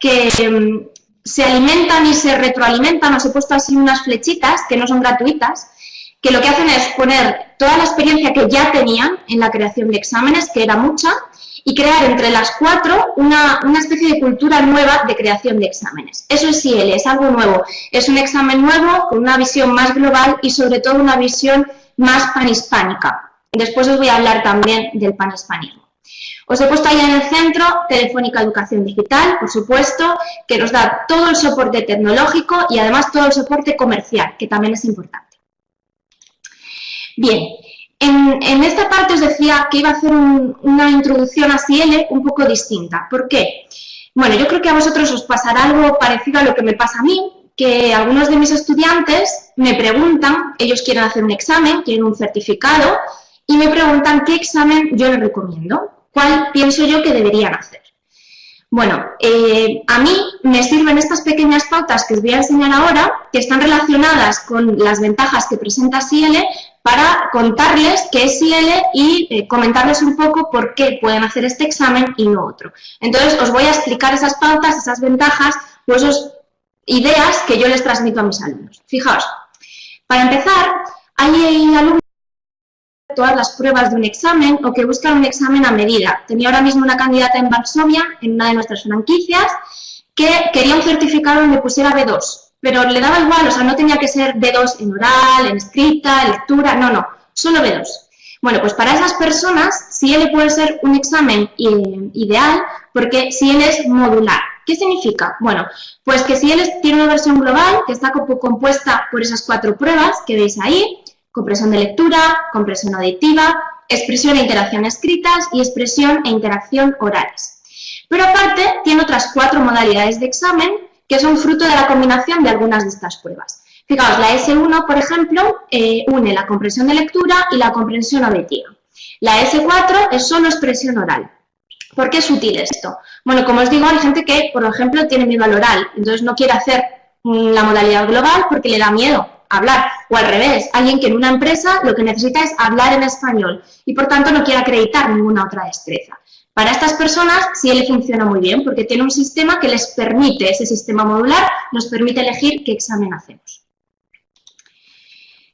que se alimentan y se retroalimentan, os he puesto así unas flechitas que no son gratuitas, que lo que hacen es poner toda la experiencia que ya tenían en la creación de exámenes, que era mucha, y crear entre las 4 una especie de cultura nueva de creación de exámenes. Eso es CIELE, es algo nuevo, es un examen nuevo con una visión más global y sobre todo una visión más panhispánica. Después os voy a hablar también del panhispanismo. Os he puesto ahí en el centro Telefónica Educación Digital, por supuesto, que nos da todo el soporte tecnológico y además todo el soporte comercial, que también es importante. Bien, en esta parte os decía que iba a hacer una introducción a CIELE un poco distinta. ¿Por qué? Bueno, yo creo que a vosotros os pasará algo parecido a lo que me pasa a mí, que algunos de mis estudiantes me preguntan, ellos quieren hacer un examen, quieren un certificado, y me preguntan qué examen yo les recomiendo, cuál pienso yo que deberían hacer. Bueno, a mí me sirven estas pequeñas pautas que os voy a enseñar ahora, que están relacionadas con las ventajas que presenta CIELE, para contarles qué es CIELE y comentarles un poco por qué pueden hacer este examen y no otro. Entonces, os voy a explicar esas pautas, esas ventajas, o esas ideas que yo les transmito a mis alumnos. Fijaos, para empezar, hay alumnos que todas las pruebas de un examen o que buscan un examen a medida. Tenía ahora mismo una candidata en Varsovia, en una de nuestras franquicias, que quería un certificado donde pusiera B2. Pero le daba igual, o sea, no tenía que ser B2 en oral, en escrita, en lectura, no, solo B2. Bueno, pues para esas personas, CIELE puede ser un examen ideal porque CIELE es modular. ¿Qué significa? Bueno, pues que CIELE tiene una versión global que está compuesta por esas 4 pruebas que veis ahí: comprensión de lectura, comprensión auditiva, expresión e interacción escritas y expresión e interacción orales. Pero aparte, tiene otras 4 modalidades de examen que son fruto de la combinación de algunas de estas pruebas. Fijaos, la S1, por ejemplo, une la comprensión de lectura y la comprensión auditiva. La S4 es solo expresión oral. ¿Por qué es útil esto? Bueno, como os digo, hay gente que, por ejemplo, tiene miedo al oral, entonces no quiere hacer la modalidad global porque le da miedo hablar, o al revés, alguien que en una empresa lo que necesita es hablar en español y, por tanto, no quiere acreditar ninguna otra destreza. Para estas personas, CIELE funciona muy bien porque tiene un sistema que les permite, ese sistema modular, nos permite elegir qué examen hacemos.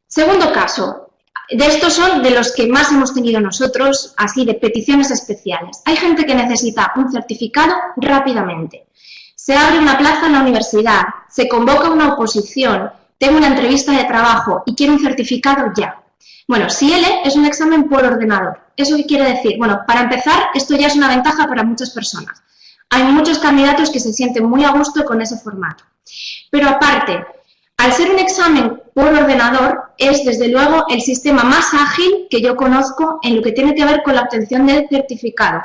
Segundo caso, de estos son de los que más hemos tenido nosotros, así de peticiones especiales. Hay gente que necesita un certificado rápidamente. Se abre una plaza en la universidad, se convoca una oposición, tengo una entrevista de trabajo y quiero un certificado ya. Bueno, CIELE es un examen por ordenador. ¿Eso qué quiere decir? Bueno, para empezar, esto ya es una ventaja para muchas personas. Hay muchos candidatos que se sienten muy a gusto con ese formato. Pero aparte, al ser un examen por ordenador, es desde luego el sistema más ágil que yo conozco en lo que tiene que ver con la obtención del certificado.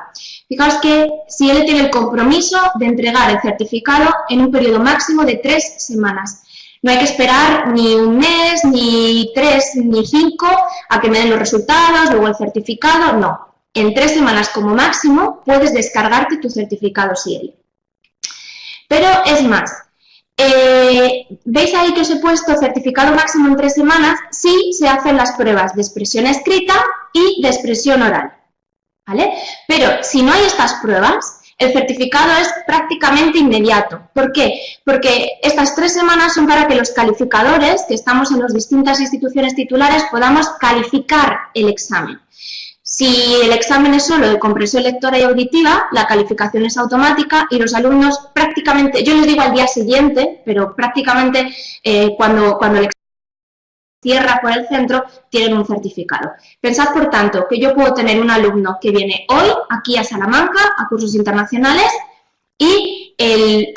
Fijaos que CIELE tiene el compromiso de entregar el certificado en un periodo máximo de 3 semanas. No hay que esperar ni un mes, ni 3, ni 5 a que me den los resultados, luego el certificado, no. En 3 semanas como máximo puedes descargarte tu certificado CIELE. Pero es más, ¿veis ahí que os he puesto certificado máximo en 3 semanas? Sí se hacen las pruebas de expresión escrita y de expresión oral, ¿vale? Pero si no hay estas pruebas, el certificado es prácticamente inmediato. ¿Por qué? Porque estas 3 semanas son para que los calificadores, que estamos en las distintas instituciones titulares, podamos calificar el examen. Si el examen es solo de comprensión lectora y auditiva, la calificación es automática y los alumnos prácticamente, yo les digo al día siguiente, pero prácticamente cuando el examen cierra por el centro, tienen un certificado. Pensad, por tanto, que yo puedo tener un alumno que viene hoy aquí a Salamanca, a cursos internacionales, y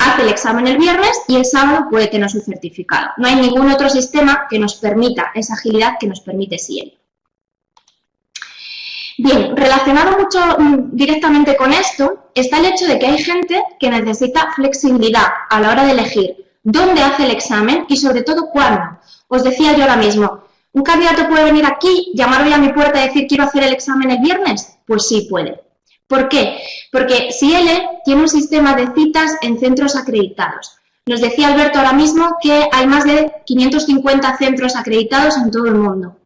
hace el examen el viernes y el sábado puede tener su certificado. No hay ningún otro sistema que nos permita esa agilidad que nos permite CIELE. Bien, relacionado mucho directamente con esto, está el hecho de que hay gente que necesita flexibilidad a la hora de elegir dónde hace el examen y sobre todo cuándo. Os decía yo ahora mismo, ¿un candidato puede venir aquí, llamar hoy a mi puerta y decir quiero hacer el examen el viernes? Pues sí puede. ¿Por qué? Porque CIELE tiene un sistema de citas en centros acreditados. Nos decía Alberto ahora mismo que hay más de 550 centros acreditados en todo el mundo.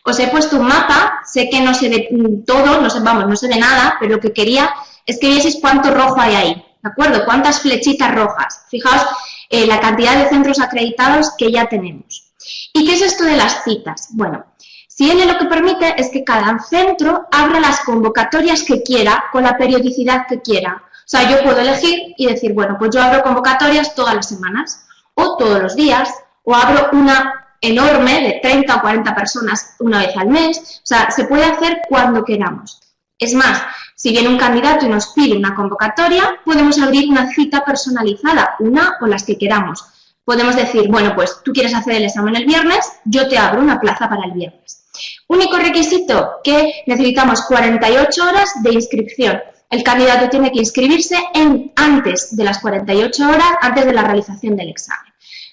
Os he puesto un mapa, sé que no se ve todo, no se ve nada, pero lo que quería es que vieseis cuánto rojo hay ahí. ¿de acuerdo? ¿Cuántas flechitas rojas? Fijaos la cantidad de centros acreditados que ya tenemos. ¿Y qué es esto de las citas? Bueno, CIELE lo que permite es que cada centro abra las convocatorias que quiera con la periodicidad que quiera. O sea, yo puedo elegir y decir, bueno, pues yo abro convocatorias todas las semanas o todos los días o abro una enorme de 30 o 40 personas una vez al mes. O sea, se puede hacer cuando queramos. Es más, si viene un candidato y nos pide una convocatoria, podemos abrir una cita personalizada, una o las que queramos. Podemos decir, bueno, pues tú quieres hacer el examen el viernes, yo te abro una plaza para el viernes. Único requisito, que necesitamos 48 horas de inscripción. El candidato tiene que inscribirse antes de las 48 horas, antes de la realización del examen.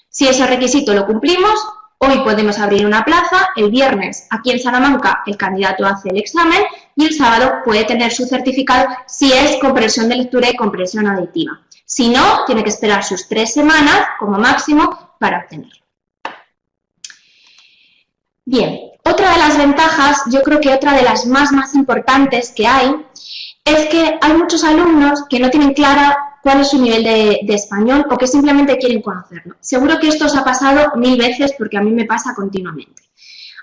Si ese requisito lo cumplimos, hoy podemos abrir una plaza, el viernes aquí en Salamanca el candidato hace el examen y el sábado puede tener su certificado si es comprensión de lectura y comprensión auditiva. Si no, tiene que esperar sus 3 semanas como máximo para obtenerlo. Bien, otra de las ventajas, yo creo que otra de las más importantes que hay, es que hay muchos alumnos que no tienen clara cuál es su nivel de español o que simplemente quieren conocerlo. Seguro que esto os ha pasado 1000 veces porque a mí me pasa continuamente.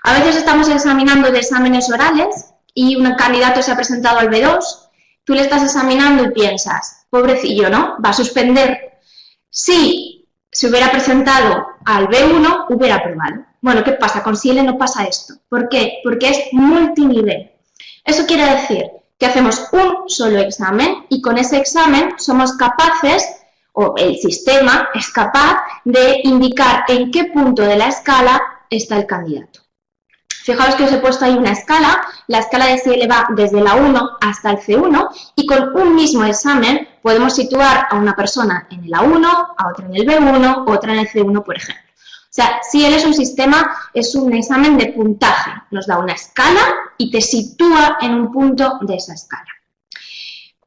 A veces estamos examinando de exámenes orales y un candidato se ha presentado al B2, tú le estás examinando y piensas, pobrecillo, ¿no? Va a suspender. Si se hubiera presentado al B1, hubiera aprobado. Bueno, ¿qué pasa? Con CIELE no pasa esto. ¿Por qué? Porque es multinivel. Eso quiere decir que hacemos un solo examen y con ese examen somos capaces, o el sistema es capaz de indicar en qué punto de la escala está el candidato. Fijaos que os he puesto ahí una escala, la escala de CIELE va desde la 1 hasta el C1 y con un mismo examen podemos situar a una persona en el A1, a otra en el B1, otra en el C1, por ejemplo. O sea, CIELE es un sistema, es un examen de puntaje, nos da una escala y te sitúa en un punto de esa escala.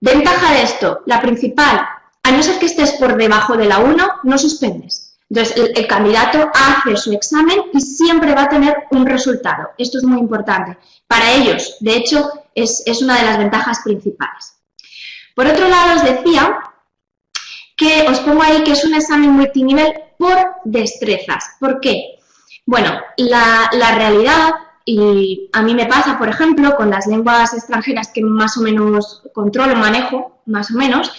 Ventaja de esto, la principal, a no ser que estés por debajo de la 1, no suspendes. Entonces, el candidato hace su examen y siempre va a tener un resultado. Esto es muy importante. Para ellos, de hecho, es una de las ventajas principales. Por otro lado, os decía que os pongo ahí que es un examen multinivel por destrezas. ¿Por qué? Bueno, la realidad, y a mí me pasa, por ejemplo, con las lenguas extranjeras que más o menos controlo, manejo, más o menos,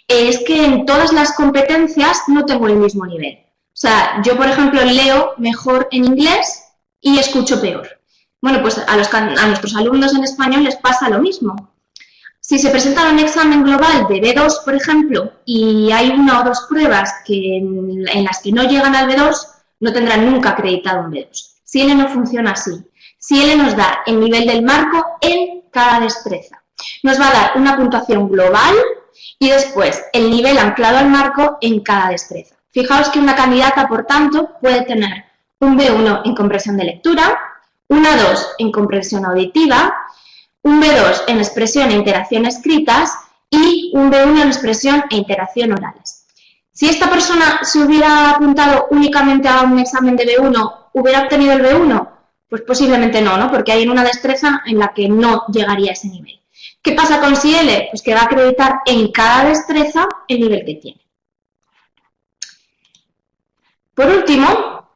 es que en todas las competencias no tengo el mismo nivel. O sea, yo, por ejemplo, leo mejor en inglés y escucho peor. Bueno, pues a nuestros alumnos en español les pasa lo mismo. Si se presenta un examen global de B2, por ejemplo, y hay 1 o 2 pruebas en las que no llegan al B2, no tendrán nunca acreditado un B2. CIELE no funciona así. CIELE nos da el nivel del marco en cada destreza. Nos va a dar una puntuación global y después el nivel anclado al marco en cada destreza. Fijaos que una candidata, por tanto, puede tener un B1 en comprensión de lectura, una 2 en comprensión auditiva, un B2 en expresión e interacción escritas y un B1 en expresión e interacción orales. Si esta persona se hubiera apuntado únicamente a un examen de B1, ¿hubiera obtenido el B1? Pues posiblemente no, ¿no? Porque hay una destreza en la que no llegaría a ese nivel. ¿Qué pasa con CIELE? Pues que va a acreditar en cada destreza el nivel que tiene. Por último,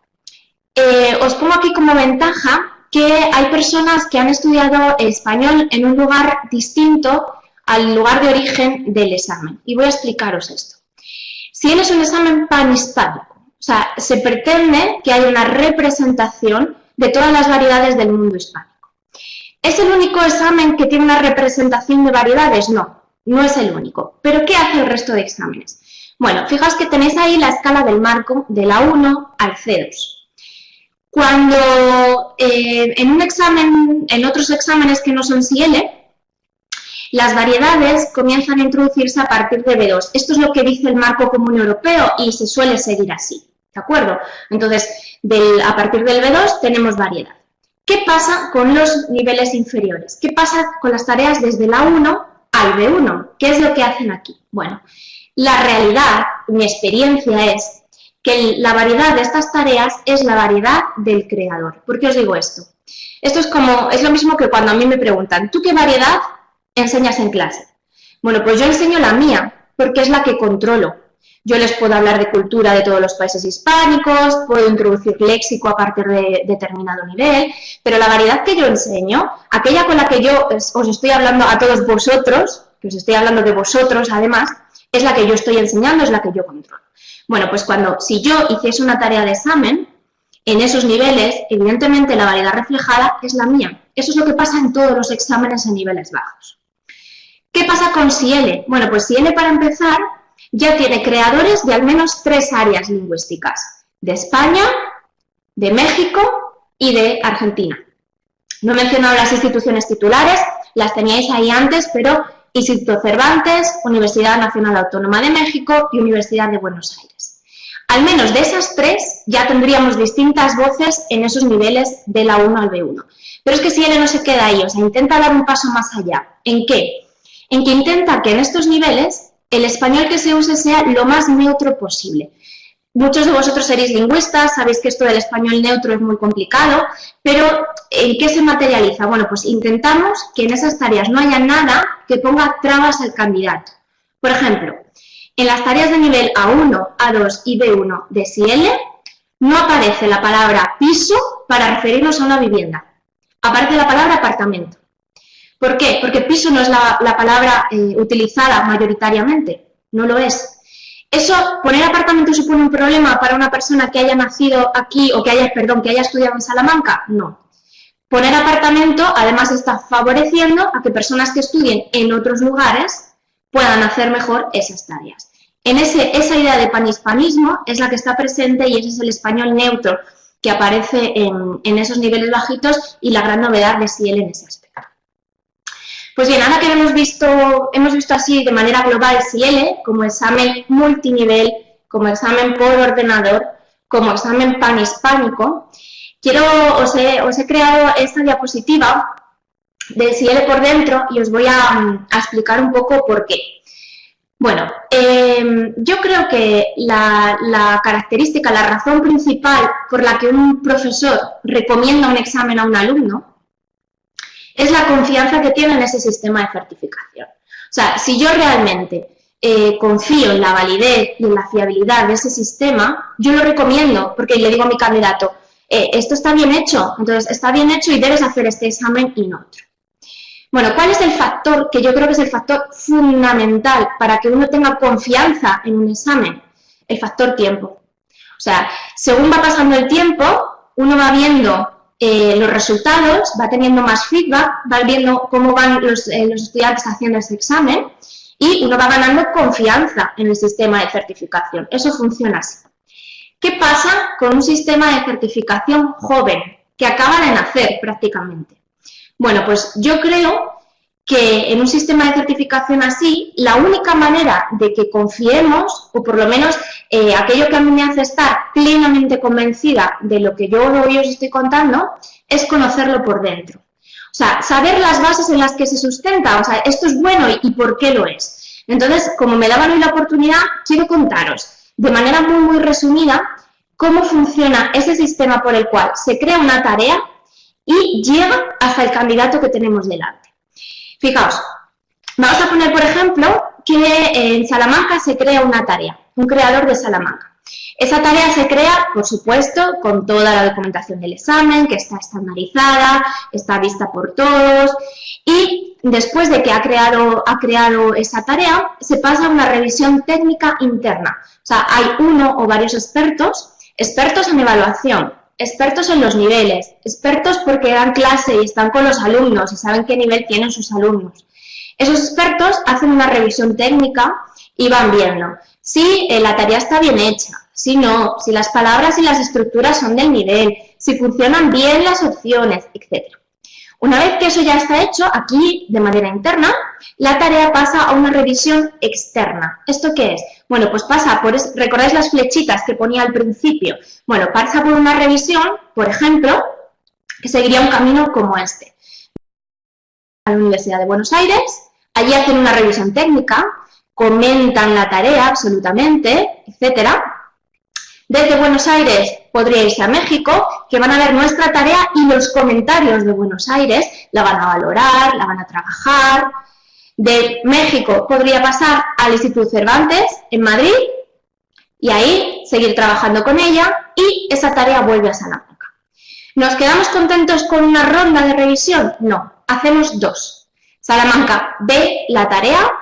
os pongo aquí como ventaja que hay personas que han estudiado español en un lugar distinto al lugar de origen del examen. Y voy a explicaros esto. CIELE es un examen panhispánico, o sea, se pretende que haya una representación de todas las variedades del mundo hispánico. ¿Es el único examen que tiene una representación de variedades? No, no es el único. ¿Pero qué hace el resto de exámenes? Bueno, fijaos que tenéis ahí la escala del marco de la 1 al C2. Cuando en otros exámenes que no son CIELE, las variedades comienzan a introducirse a partir de B2. Esto es lo que dice el marco común europeo y se suele seguir así, ¿de acuerdo? Entonces, a partir del B2 tenemos variedad. ¿Qué pasa con los niveles inferiores? ¿Qué pasa con las tareas desde la 1 al B1? ¿Qué es lo que hacen aquí? Bueno, la realidad, mi experiencia es que la variedad de estas tareas es la variedad del creador. ¿Por qué os digo esto? Esto es lo mismo que cuando a mí me preguntan, ¿tú qué variedad enseñas en clase? Bueno, pues yo enseño la mía, porque es la que controlo. Yo les puedo hablar de cultura de todos los países hispánicos, puedo introducir léxico a partir de determinado nivel, pero la variedad que yo enseño, aquella con la que yo os estoy hablando a todos vosotros, que os estoy hablando de vosotros además, es la que yo estoy enseñando, es la que yo controlo. Bueno, pues si yo hiciese una tarea de examen, en esos niveles, evidentemente la variedad reflejada es la mía. Eso es lo que pasa en todos los exámenes en niveles bajos. ¿Qué pasa con SIELE? Bueno, pues SIELE, para empezar, ya tiene creadores de al menos 3 áreas lingüísticas, de España, de México y de Argentina. No he mencionado las instituciones titulares, las teníais ahí antes, pero Instituto Cervantes, Universidad Nacional Autónoma de México y Universidad de Buenos Aires. Al menos de esas 3 ya tendríamos distintas voces en esos niveles de la 1 al B1. Pero es que SIELE no se queda ahí, o sea, intenta dar un paso más allá. ¿En qué? En que intenta que en estos niveles el español que se use sea lo más neutro posible. Muchos de vosotros seréis lingüistas, sabéis que esto del español neutro es muy complicado, pero ¿en qué se materializa? Bueno, pues intentamos que en esas tareas no haya nada que ponga trabas al candidato. Por ejemplo, en las tareas de nivel A1, A2 y B1 de SIELE no aparece la palabra piso para referirnos a una vivienda. Aparece la palabra apartamento. ¿Por qué? Porque piso no es la palabra utilizada mayoritariamente, no lo es. ¿Poner apartamento supone un problema para una persona que haya nacido aquí o que haya estudiado en Salamanca? No. Poner apartamento además está favoreciendo a que personas que estudien en otros lugares puedan hacer mejor esas tareas. Esa idea de panhispanismo es la que está presente y ese es el español neutro que aparece en esos niveles bajitos y la gran novedad de SIELE en ese aspecto. Pues bien, ahora que hemos visto así de manera global SIELE como examen multinivel, como examen por ordenador, como examen panhispánico, os he creado esta diapositiva de SIELE por dentro y os voy a explicar un poco por qué. Bueno, yo creo que la característica, la razón principal por la que un profesor recomienda un examen a un alumno es la confianza que tiene en ese sistema de certificación. O sea, si yo realmente confío en la validez y en la fiabilidad de ese sistema, yo lo recomiendo porque le digo a mi candidato, esto está bien hecho, entonces está bien hecho y debes hacer este examen y no otro. Bueno, ¿cuál es el factor que yo creo que es el factor fundamental para que uno tenga confianza en un examen? El factor tiempo. O sea, según va pasando el tiempo, uno va viendo los resultados, va teniendo más feedback, va viendo cómo van los estudiantes haciendo ese examen y uno va ganando confianza en el sistema de certificación. Eso funciona así. ¿Qué pasa con un sistema de certificación joven, que acaba de nacer prácticamente? Bueno, pues yo creo que en un sistema de certificación así, la única manera de que confiemos, o por lo menos aquello que a mí me hace estar plenamente convencida de lo que yo hoy os estoy contando, es conocerlo por dentro. O sea, saber las bases en las que se sustenta, o sea, esto es bueno y por qué lo es. Entonces, como me daban hoy la oportunidad, quiero contaros de manera muy, muy resumida cómo funciona ese sistema por el cual se crea una tarea y llega hasta el candidato que tenemos delante. Fijaos, vamos a poner, por ejemplo, que en Salamanca se crea una tarea, un creador de Salamanca. Esa tarea se crea, por supuesto, con toda la documentación del examen, que está estandarizada, está vista por todos, y después de que ha creado esa tarea, se pasa a una revisión técnica interna. O sea, hay uno o varios expertos en evaluación, expertos en los niveles, expertos porque dan clase y están con los alumnos y saben qué nivel tienen sus alumnos. Esos expertos hacen una revisión técnica y van viendo si la tarea está bien hecha, si no, si las palabras y las estructuras son del nivel, si funcionan bien las opciones, etc. Una vez que eso ya está hecho, aquí, de manera interna, la tarea pasa a una revisión externa. ¿Esto qué es? Bueno, pues pasa por, ¿recordáis las flechitas que ponía al principio? Bueno, pasa por una revisión, por ejemplo, que seguiría un camino como este. A la Universidad de Buenos Aires, allí hacen una revisión técnica, comentan la tarea absolutamente, etcétera. Desde Buenos Aires podría irse a México, que van a ver nuestra tarea y los comentarios de Buenos Aires, la van a valorar, la van a trabajar. De México podría pasar al Instituto Cervantes en Madrid y ahí seguir trabajando con ella y esa tarea vuelve a Salamanca. ¿Nos quedamos contentos con una ronda de revisión? No, hacemos dos. Salamanca ve la tarea,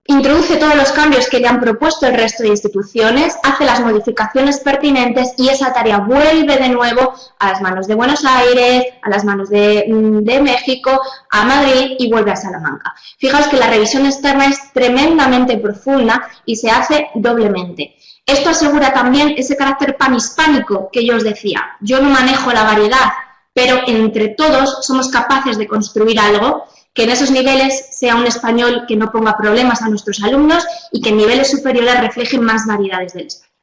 introduce todos los cambios que le han propuesto el resto de instituciones, hace las modificaciones pertinentes y esa tarea vuelve de nuevo a las manos de Buenos Aires, a las manos de México, a Madrid y vuelve a Salamanca. Fijaos que la revisión externa es tremendamente profunda y se hace doblemente. Esto asegura también ese carácter panhispánico que yo os decía. Yo no manejo la variedad, pero entre todos somos capaces de construir algo que en esos niveles sea un español que no ponga problemas a nuestros alumnos y que en niveles superiores reflejen más variedades del español.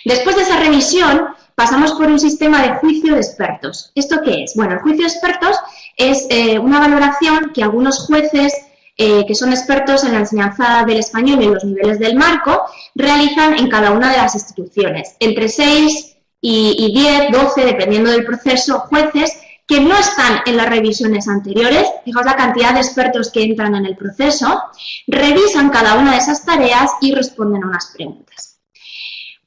Después de esa revisión, pasamos por un sistema de juicio de expertos. ¿Esto qué es? Bueno, el juicio de expertos es una valoración que algunos jueces que son expertos en la enseñanza del español y en los niveles del marco realizan en cada una de las instituciones. Entre 6 y 10, 12, dependiendo del proceso, jueces que no están en las revisiones anteriores, fijaos la cantidad de expertos que entran en el proceso, revisan cada una de esas tareas y responden a unas preguntas.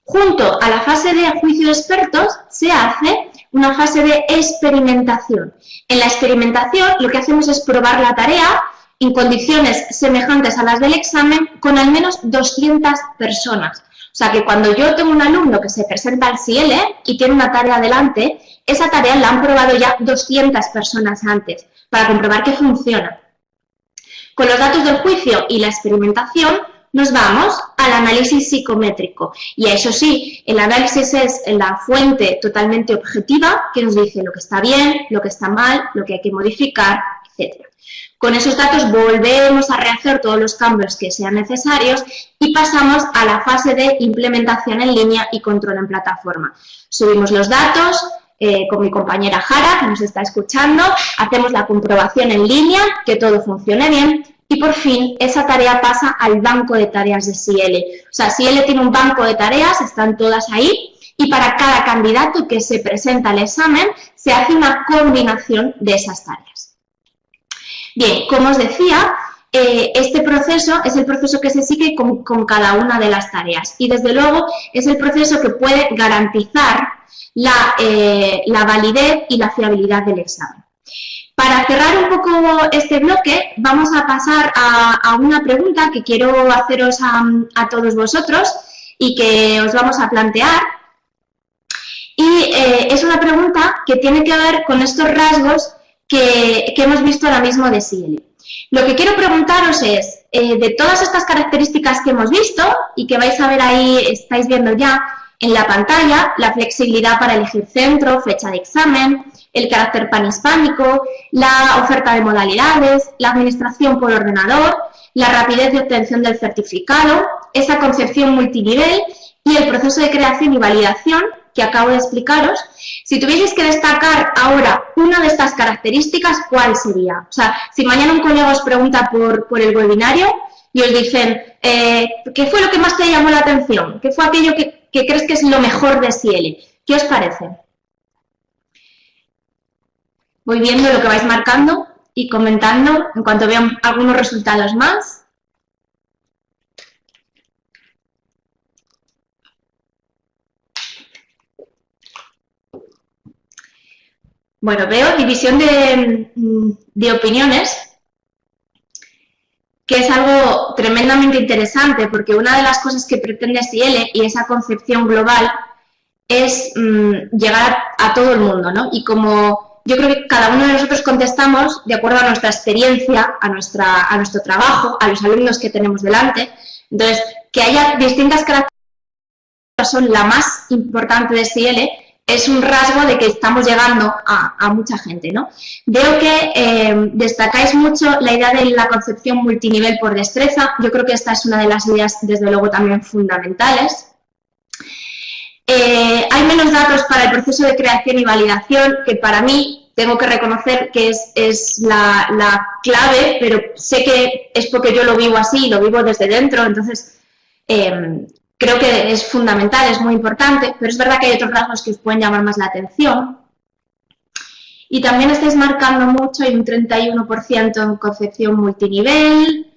Junto a la fase de juicio de expertos se hace una fase de experimentación. En la experimentación lo que hacemos es probar la tarea en condiciones semejantes a las del examen con al menos 200 personas. O sea que cuando yo tengo un alumno que se presenta al CIELE y tiene una tarea delante, esa tarea la han probado ya 200 personas antes para comprobar que funciona. Con los datos del juicio y la experimentación nos vamos al análisis psicométrico. Y eso sí, el análisis es la fuente totalmente objetiva que nos dice lo que está bien, lo que está mal, lo que hay que modificar, etc. Con esos datos volvemos a rehacer todos los cambios que sean necesarios y pasamos a la fase de implementación en línea y control en plataforma. Subimos los datos con mi compañera Jara, que nos está escuchando, hacemos la comprobación en línea, que todo funcione bien y por fin esa tarea pasa al banco de tareas de CIELE. O sea, CIELE tiene un banco de tareas, están todas ahí y para cada candidato que se presenta al examen se hace una combinación de esas tareas. Bien, como os decía, este proceso es el proceso que se sigue con cada una de las tareas y desde luego es el proceso que puede garantizar la validez y la fiabilidad del examen. Para cerrar un poco este bloque vamos a pasar a una pregunta que quiero haceros a todos vosotros y que os vamos a plantear y es una pregunta que tiene que ver con estos rasgos que hemos visto ahora mismo de CIELE. Lo que quiero preguntaros es, de todas estas características que hemos visto y que vais a ver ahí, estáis viendo ya en la pantalla, la flexibilidad para elegir centro, fecha de examen, el carácter panhispánico, la oferta de modalidades, la administración por ordenador, la rapidez de obtención del certificado, esa concepción multinivel y el proceso de creación y validación que acabo de explicaros. Si tuvieseis que destacar ahora una de estas características, ¿cuál sería? O sea, si mañana un colega os pregunta por el webinario y os dicen ¿qué fue lo que más te llamó la atención? ¿Qué fue aquello que crees que es lo mejor de CIELE? ¿Qué os parece? Voy viendo lo que vais marcando y comentando en cuanto vean algunos resultados más. Bueno, veo división de opiniones, que es algo tremendamente interesante, porque una de las cosas que pretende CIELE y esa concepción global es llegar a todo el mundo, ¿no? Y como yo creo que cada uno de nosotros contestamos de acuerdo a nuestra experiencia, a nuestro trabajo, a los alumnos que tenemos delante, entonces, que haya distintas características son la más importante de CIELE, es un rasgo de que estamos llegando a mucha gente, ¿no? Veo que destacáis mucho la idea de la concepción multinivel por destreza. Yo creo que esta es una de las ideas, desde luego, también fundamentales. Hay menos datos para el proceso de creación y validación, que para mí tengo que reconocer que es la clave, pero sé que es porque yo lo vivo así, lo vivo desde dentro, entonces creo que es fundamental, es muy importante, pero es verdad que hay otros rasgos que os pueden llamar más la atención. y también estáis marcando mucho, hay un 31% en concepción multinivel,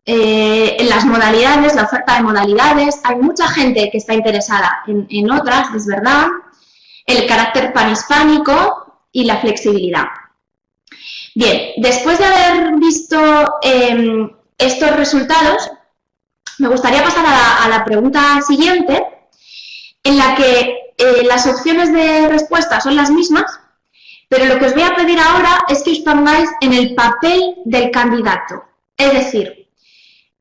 en las modalidades, la oferta de modalidades, hay mucha gente que está interesada en otras, es verdad, el carácter panhispánico y la flexibilidad. Bien, después de haber visto estos resultados, me gustaría pasar a la pregunta siguiente, en la que las opciones de respuesta son las mismas, pero lo que os voy a pedir ahora es que os pongáis en el papel del candidato. Es decir,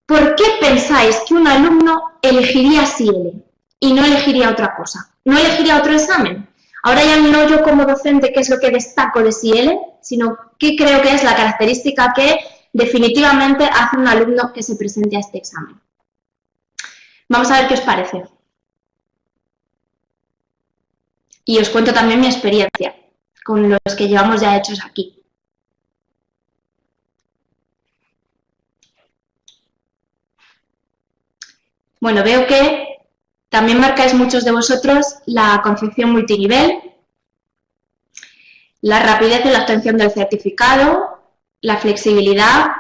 ¿por qué pensáis que un alumno elegiría SIELE y no elegiría otra cosa? ¿No elegiría otro examen? Ahora ya no yo como docente qué es lo que destaco de SIELE, sino qué creo que es la característica que definitivamente hace un alumno que se presente a este examen. Vamos a ver qué os parece. Y os cuento también mi experiencia con los que llevamos ya hechos aquí. Bueno, veo que también marcáis muchos de vosotros la concepción multinivel, la rapidez en la obtención del certificado, la flexibilidad.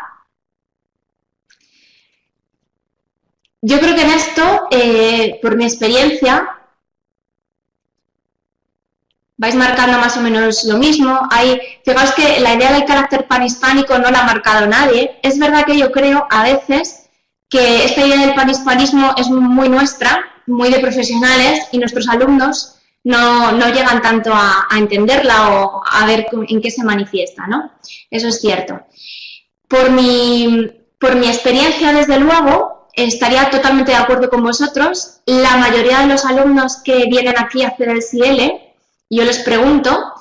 Yo creo que en esto, por mi experiencia, vais marcando más o menos lo mismo. Fijaos que la idea del carácter panhispánico no la ha marcado nadie. Es verdad que yo creo a veces que esta idea del panhispanismo es muy nuestra, muy de profesionales, y nuestros alumnos no llegan tanto a entenderla o a ver en qué se manifiesta, ¿no? Eso es cierto. Por mi experiencia, desde luego, estaría totalmente de acuerdo con vosotros. La mayoría de los alumnos que vienen aquí a hacer el SIELE, yo les pregunto,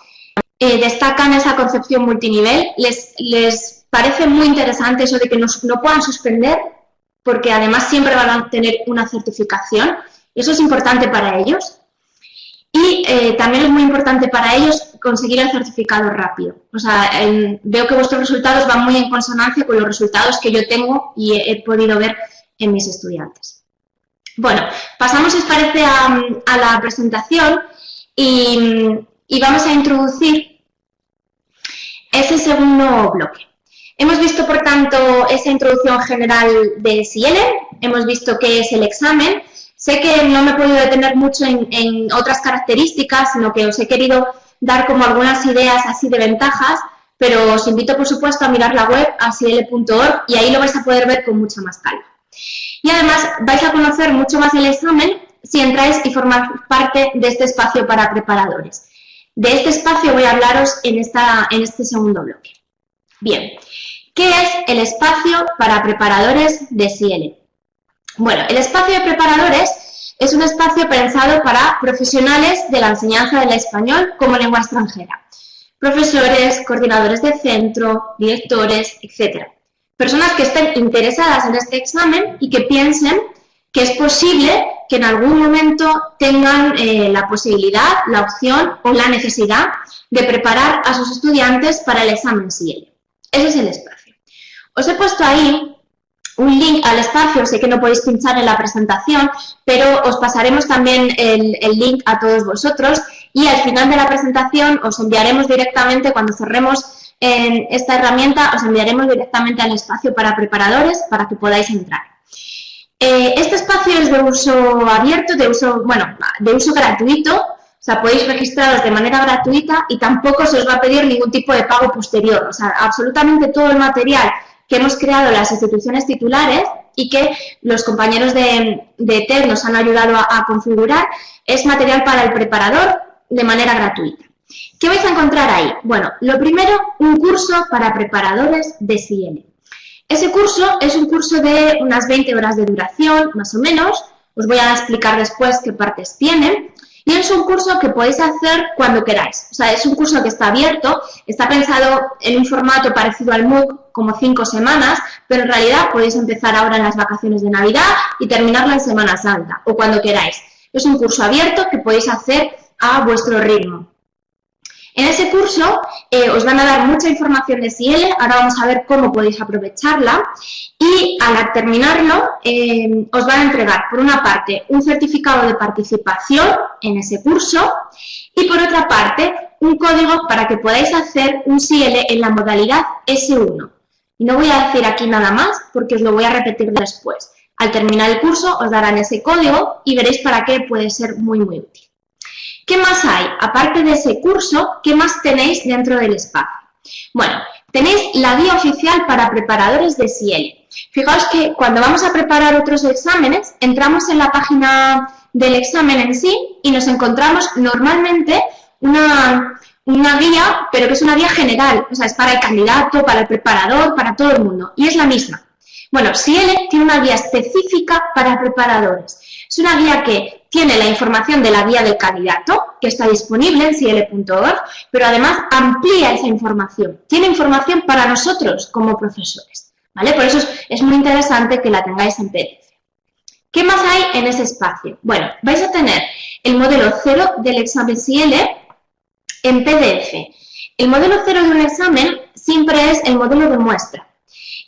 destacan esa concepción multinivel, les parece muy interesante eso de que no puedan suspender, porque además siempre van a tener una certificación, y eso es importante para ellos. Y también es muy importante para ellos conseguir el certificado rápido. O sea, veo que vuestros resultados van muy en consonancia con los resultados que yo tengo y he podido ver en mis estudiantes. Bueno, pasamos, si os parece, a la presentación y vamos a introducir ese segundo bloque. Hemos visto, por tanto, esa introducción general de SIELE, hemos visto qué es el examen. Sé que no me he podido detener mucho en otras características, sino que os he querido dar como algunas ideas así de ventajas, pero os invito, por supuesto, a mirar la web, asiele.org, y ahí lo vais a poder ver con mucha más calma. Y además vais a conocer mucho más el examen si entráis y formáis parte de este espacio para preparadores. De este espacio voy a hablaros en este segundo bloque. Bien, ¿qué es el espacio para preparadores de SIELE? Bueno, el espacio de preparadores es un espacio pensado para profesionales de la enseñanza del español como lengua extranjera. Profesores, coordinadores de centro, directores, etc. Personas que estén interesadas en este examen y que piensen que es posible que en algún momento tengan la posibilidad, la opción o la necesidad de preparar a sus estudiantes para el examen SIELE. Ese es el espacio. Os he puesto ahí un link al espacio, sé que no podéis pinchar en la presentación, pero os pasaremos también el link a todos vosotros y al final de la presentación os enviaremos directamente, cuando cerremos esta herramienta, os enviaremos directamente al espacio para preparadores para que podáis entrar. Este espacio es de uso abierto, de uso gratuito, o sea, podéis registraros de manera gratuita y tampoco se os va a pedir ningún tipo de pago posterior. O sea, absolutamente todo el material que hemos creado las instituciones titulares y que los compañeros de TED nos han ayudado a configurar es material para el preparador de manera gratuita. ¿Qué vais a encontrar ahí? Bueno, lo primero, un curso para preparadores de SIELE. Ese curso es un curso de unas 20 horas de duración, más o menos. Os voy a explicar después qué partes tiene. Y es un curso que podéis hacer cuando queráis. O sea, es un curso que está abierto, está pensado en un formato parecido al MOOC, como 5 semanas, pero en realidad podéis empezar ahora en las vacaciones de Navidad y terminarlo en Semana Santa, o cuando queráis. Es un curso abierto que podéis hacer a vuestro ritmo. En ese curso os van a dar mucha información de SIELE, ahora vamos a ver cómo podéis aprovecharla y al terminarlo os van a entregar por una parte un certificado de participación en ese curso y por otra parte un código para que podáis hacer un CL en la modalidad S1. Y no voy a decir aquí nada más porque os lo voy a repetir después. Al terminar el curso os darán ese código y veréis para qué puede ser muy útil. ¿Qué más hay? Aparte de ese curso, ¿qué más tenéis dentro del espacio? Bueno, tenéis la guía oficial para preparadores de CL. Fijaos que cuando vamos a preparar otros exámenes, entramos en la página del examen en sí y nos encontramos normalmente una guía, pero que es una guía general, o sea, es para el candidato, para el preparador, para todo el mundo, y es la misma. Bueno, CL tiene una guía específica para preparadores. Es una guía que tiene la información de la guía del candidato, que está disponible en cl.org, pero además amplía esa información. Tiene información para nosotros como profesores, ¿vale? Por eso es muy interesante que la tengáis en PDF. ¿Qué más hay en ese espacio? Bueno, vais a tener el modelo 0 del examen CL en PDF. El modelo 0 de un examen siempre es el modelo de muestra.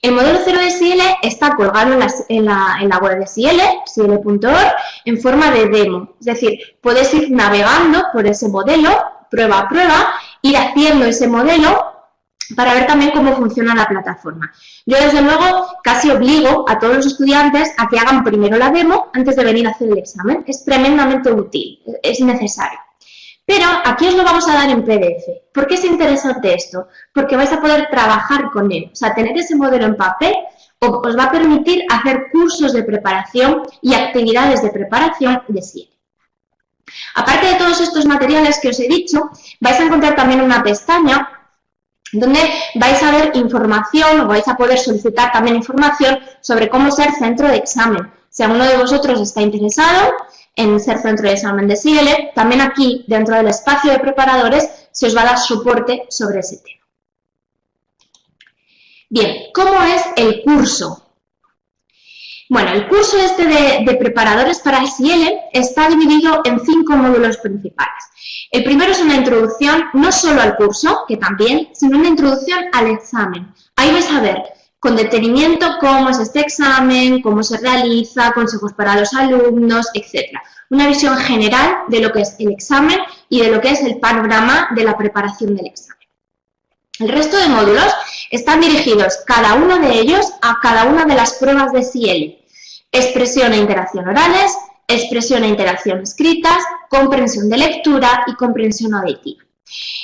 El modelo 0 de CL está colgado en la web de CL, cl.org, en forma de demo. Es decir, puedes ir navegando por ese modelo, prueba a prueba, ir haciendo ese modelo para ver también cómo funciona la plataforma. Yo, desde luego, casi obligo a todos los estudiantes a que hagan primero la demo antes de venir a hacer el examen. Es tremendamente útil, es necesario. Pero aquí os lo vamos a dar en PDF. ¿Por qué es interesante esto? Porque vais a poder trabajar con él. O sea, tener ese modelo en papel os va a permitir hacer cursos de preparación y actividades de preparación de CL. Aparte de todos estos materiales que os he dicho, vais a encontrar también una pestaña donde vais a ver información o vais a poder solicitar también información sobre cómo ser centro de examen. Si alguno de vosotros está interesado en ser centro de examen de CL, también aquí, dentro del espacio de preparadores, se os va a dar soporte sobre ese tema. Bien, ¿cómo es el curso? Bueno, el curso este de preparadores para CL está dividido en 5 módulos principales. El primero es una introducción no solo al curso, que también, sino una introducción al examen. Ahí vais a ver con detenimiento cómo es este examen, cómo se realiza, consejos para los alumnos, etc. Una visión general de lo que es el examen y de lo que es el panorama de la preparación del examen. El resto de módulos están dirigidos, cada uno de ellos, a cada una de las pruebas de CL. Expresión e interacción orales, expresión e interacción escritas, comprensión de lectura y comprensión auditiva.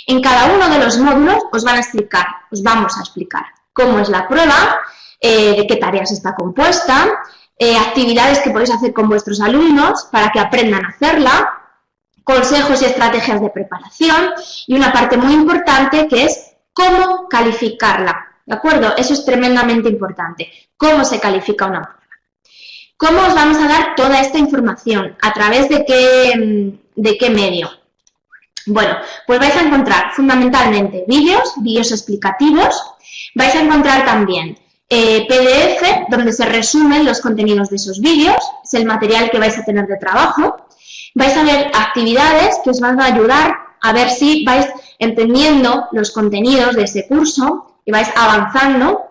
En cada uno de los módulos os vamos a explicar cómo es la prueba, de qué tareas está compuesta, actividades que podéis hacer con vuestros alumnos para que aprendan a hacerla, consejos y estrategias de preparación y una parte muy importante que es cómo calificarla, ¿de acuerdo? Eso es tremendamente importante, cómo se califica una prueba. ¿Cómo os vamos a dar toda esta información? ¿A través de qué medio? Bueno, pues vais a encontrar fundamentalmente vídeos explicativos, vais a encontrar también PDF, donde se resumen los contenidos de esos vídeos, es el material que vais a tener de trabajo. Vais a ver actividades que os van a ayudar a ver si vais entendiendo los contenidos de ese curso y vais avanzando.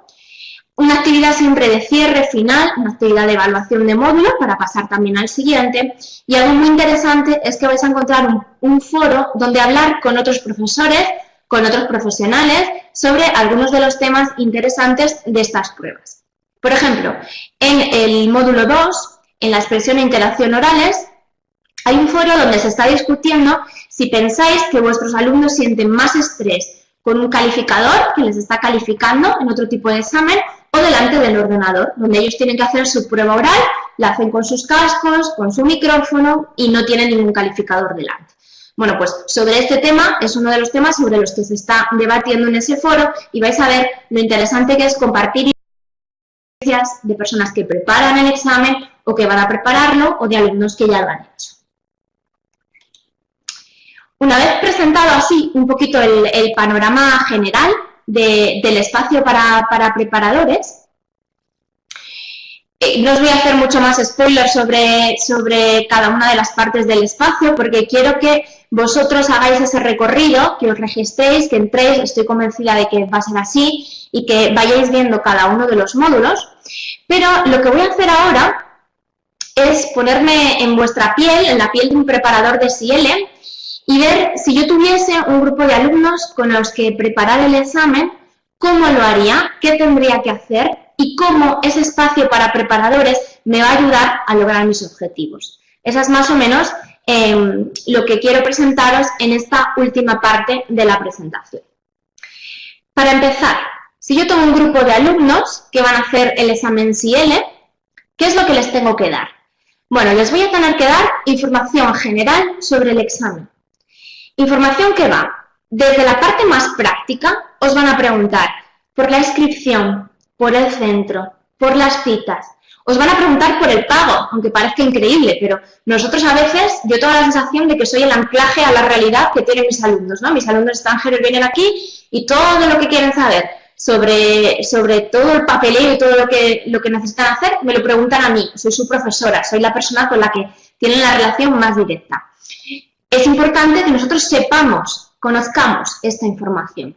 Una actividad siempre de cierre final, una actividad de evaluación de módulo para pasar también al siguiente. Y algo muy interesante es que vais a encontrar un foro donde hablar con otros profesores, con otros profesionales, sobre algunos de los temas interesantes de estas pruebas. Por ejemplo, en el módulo 2, en la expresión e interacción orales, hay un foro donde se está discutiendo si pensáis que vuestros alumnos sienten más estrés con un calificador que les está calificando en otro tipo de examen o delante del ordenador, donde ellos tienen que hacer su prueba oral, la hacen con sus cascos, con su micrófono y no tienen ningún calificador delante. Bueno, pues sobre este tema es uno de los temas sobre los que se está debatiendo en ese foro y vais a ver lo interesante que es compartir experiencias de personas que preparan el examen o que van a prepararlo o de alumnos que ya lo han hecho. Una vez presentado así un poquito el panorama general del espacio para preparadores, no os voy a hacer mucho más spoiler sobre cada una de las partes del espacio porque quiero que vosotros hagáis ese recorrido, que os registréis, que entréis, estoy convencida de que va a ser así y que vayáis viendo cada uno de los módulos. Pero lo que voy a hacer ahora es ponerme en vuestra piel, en la piel de un preparador de CL y ver si yo tuviese un grupo de alumnos con los que preparar el examen, cómo lo haría, qué tendría que hacer y cómo ese espacio para preparadores me va a ayudar a lograr mis objetivos. Esa es más o menos lo que quiero presentaros en esta última parte de la presentación. Para empezar, si yo tengo un grupo de alumnos que van a hacer el examen CIELE, ¿qué es lo que les tengo que dar? Bueno, les voy a tener que dar información general sobre el examen. Información que va desde la parte más práctica, os van a preguntar por la inscripción, por el centro, por las citas. Os van a preguntar por el pago, aunque parezca increíble, pero nosotros a veces, yo tengo la sensación de que soy el anclaje a la realidad que tienen mis alumnos, ¿no? Mis alumnos extranjeros vienen aquí y todo lo que quieren saber sobre todo el papeleo y todo lo que necesitan hacer, me lo preguntan a mí. Soy su profesora, soy la persona con la que tienen la relación más directa. Es importante que nosotros sepamos, conozcamos esta información.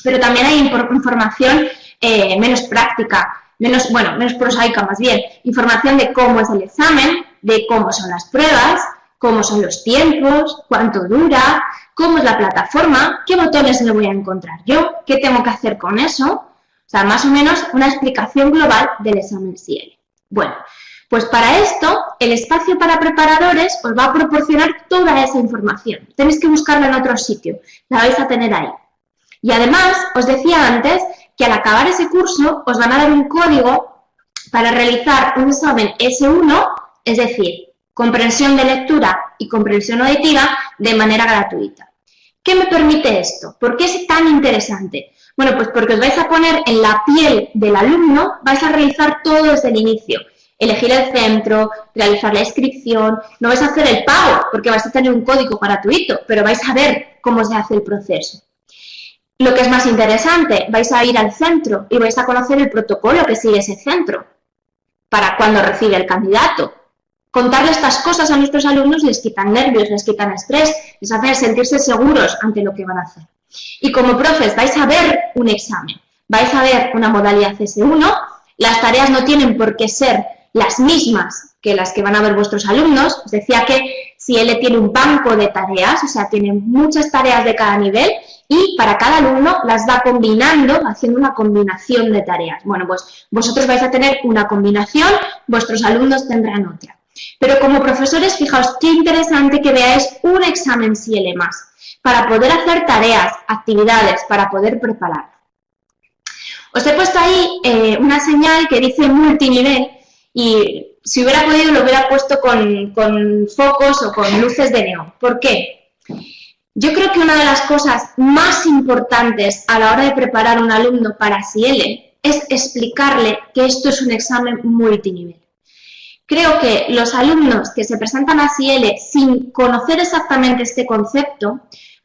Pero también hay información menos práctica, menos prosaica más bien. Información de cómo es el examen, de cómo son las pruebas, cómo son los tiempos, cuánto dura, cómo es la plataforma, qué botones le voy a encontrar yo, qué tengo que hacer con eso. O sea, más o menos una explicación global del examen CIELE. Bueno, pues para esto, el espacio para preparadores os va a proporcionar toda esa información. Tenéis que buscarla en otro sitio, la vais a tener ahí. Y además, os decía antes que al acabar ese curso os van a dar un código para realizar un examen S1, es decir, comprensión de lectura y comprensión auditiva de manera gratuita. ¿Qué me permite esto? ¿Por qué es tan interesante? Bueno, pues porque os vais a poner en la piel del alumno, vais a realizar todo desde el inicio. Elegir el centro, realizar la inscripción, no vais a hacer el pago porque vais a tener un código gratuito, pero vais a ver cómo se hace el proceso. Lo que es más interesante, vais a ir al centro y vais a conocer el protocolo que sigue ese centro para cuando recibe el candidato. Contarle estas cosas a nuestros alumnos les quitan nervios, les quitan estrés, les hacen sentirse seguros ante lo que van a hacer. Y como profes vais a ver un examen, vais a ver una modalidad S1, las tareas no tienen por qué ser las mismas que las que van a ver vuestros alumnos. Os decía que CIELE tiene un banco de tareas, o sea, tiene muchas tareas de cada nivel y para cada alumno las va combinando, haciendo una combinación de tareas. Bueno, pues vosotros vais a tener una combinación, vuestros alumnos tendrán otra. Pero como profesores, fijaos qué interesante que veáis un examen CIELE más, para poder hacer tareas, actividades, para poder preparar. Os he puesto ahí una señal que dice multinivel y si hubiera podido lo hubiera puesto con focos o con luces de neón. ¿Por qué? Yo creo que una de las cosas más importantes a la hora de preparar a un alumno para CIELE es explicarle que esto es un examen multinivel. Creo que los alumnos que se presentan a CIELE sin conocer exactamente este concepto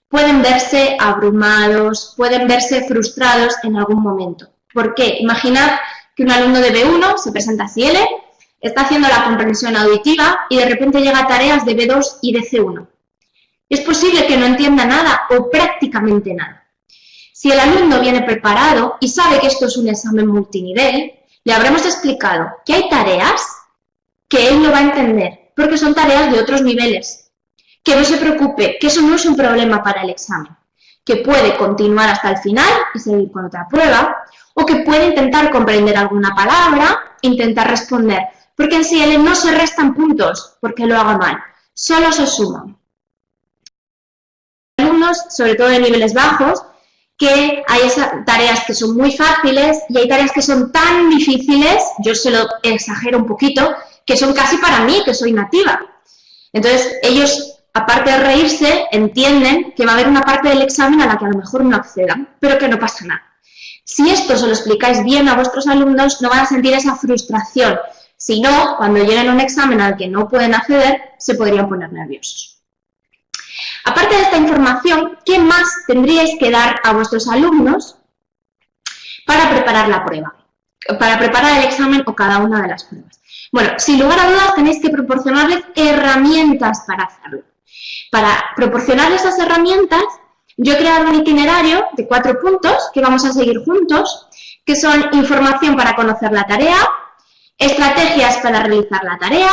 pueden verse abrumados, pueden verse frustrados en algún momento. ¿Por qué? Imaginad que un alumno de B1 se presenta a CIELE, está haciendo la comprensión auditiva y de repente llega a tareas de B2 y de C1. Es posible que no entienda nada o prácticamente nada. Si el alumno viene preparado y sabe que esto es un examen multinivel, le habremos explicado que hay tareas que él no va a entender, porque son tareas de otros niveles. Que no se preocupe, que eso no es un problema para el examen, que puede continuar hasta el final y seguir con otra prueba, o que puede intentar comprender alguna palabra, intentar responder, porque en CIELE no se restan puntos porque lo haga mal, solo se suman. Alumnos, sobre todo de niveles bajos, que hay tareas que son muy fáciles y hay tareas que son tan difíciles, yo se lo exagero un poquito, que son casi para mí, que soy nativa. Entonces, ellos, aparte de reírse, entienden que va a haber una parte del examen a la que a lo mejor no accedan, pero que no pasa nada. Si esto se lo explicáis bien a vuestros alumnos, no van a sentir esa frustración. Si no, cuando lleguen a un examen al que no pueden acceder, se podrían poner nerviosos. Aparte de esta información, ¿qué más tendríais que dar a vuestros alumnos para preparar la prueba? Para preparar el examen o cada una de las pruebas. Bueno, sin lugar a dudas tenéis que proporcionarles herramientas para hacerlo. Para proporcionarles esas herramientas, yo he creado un itinerario de 4 puntos que vamos a seguir juntos, que son información para conocer la tarea, estrategias para realizar la tarea,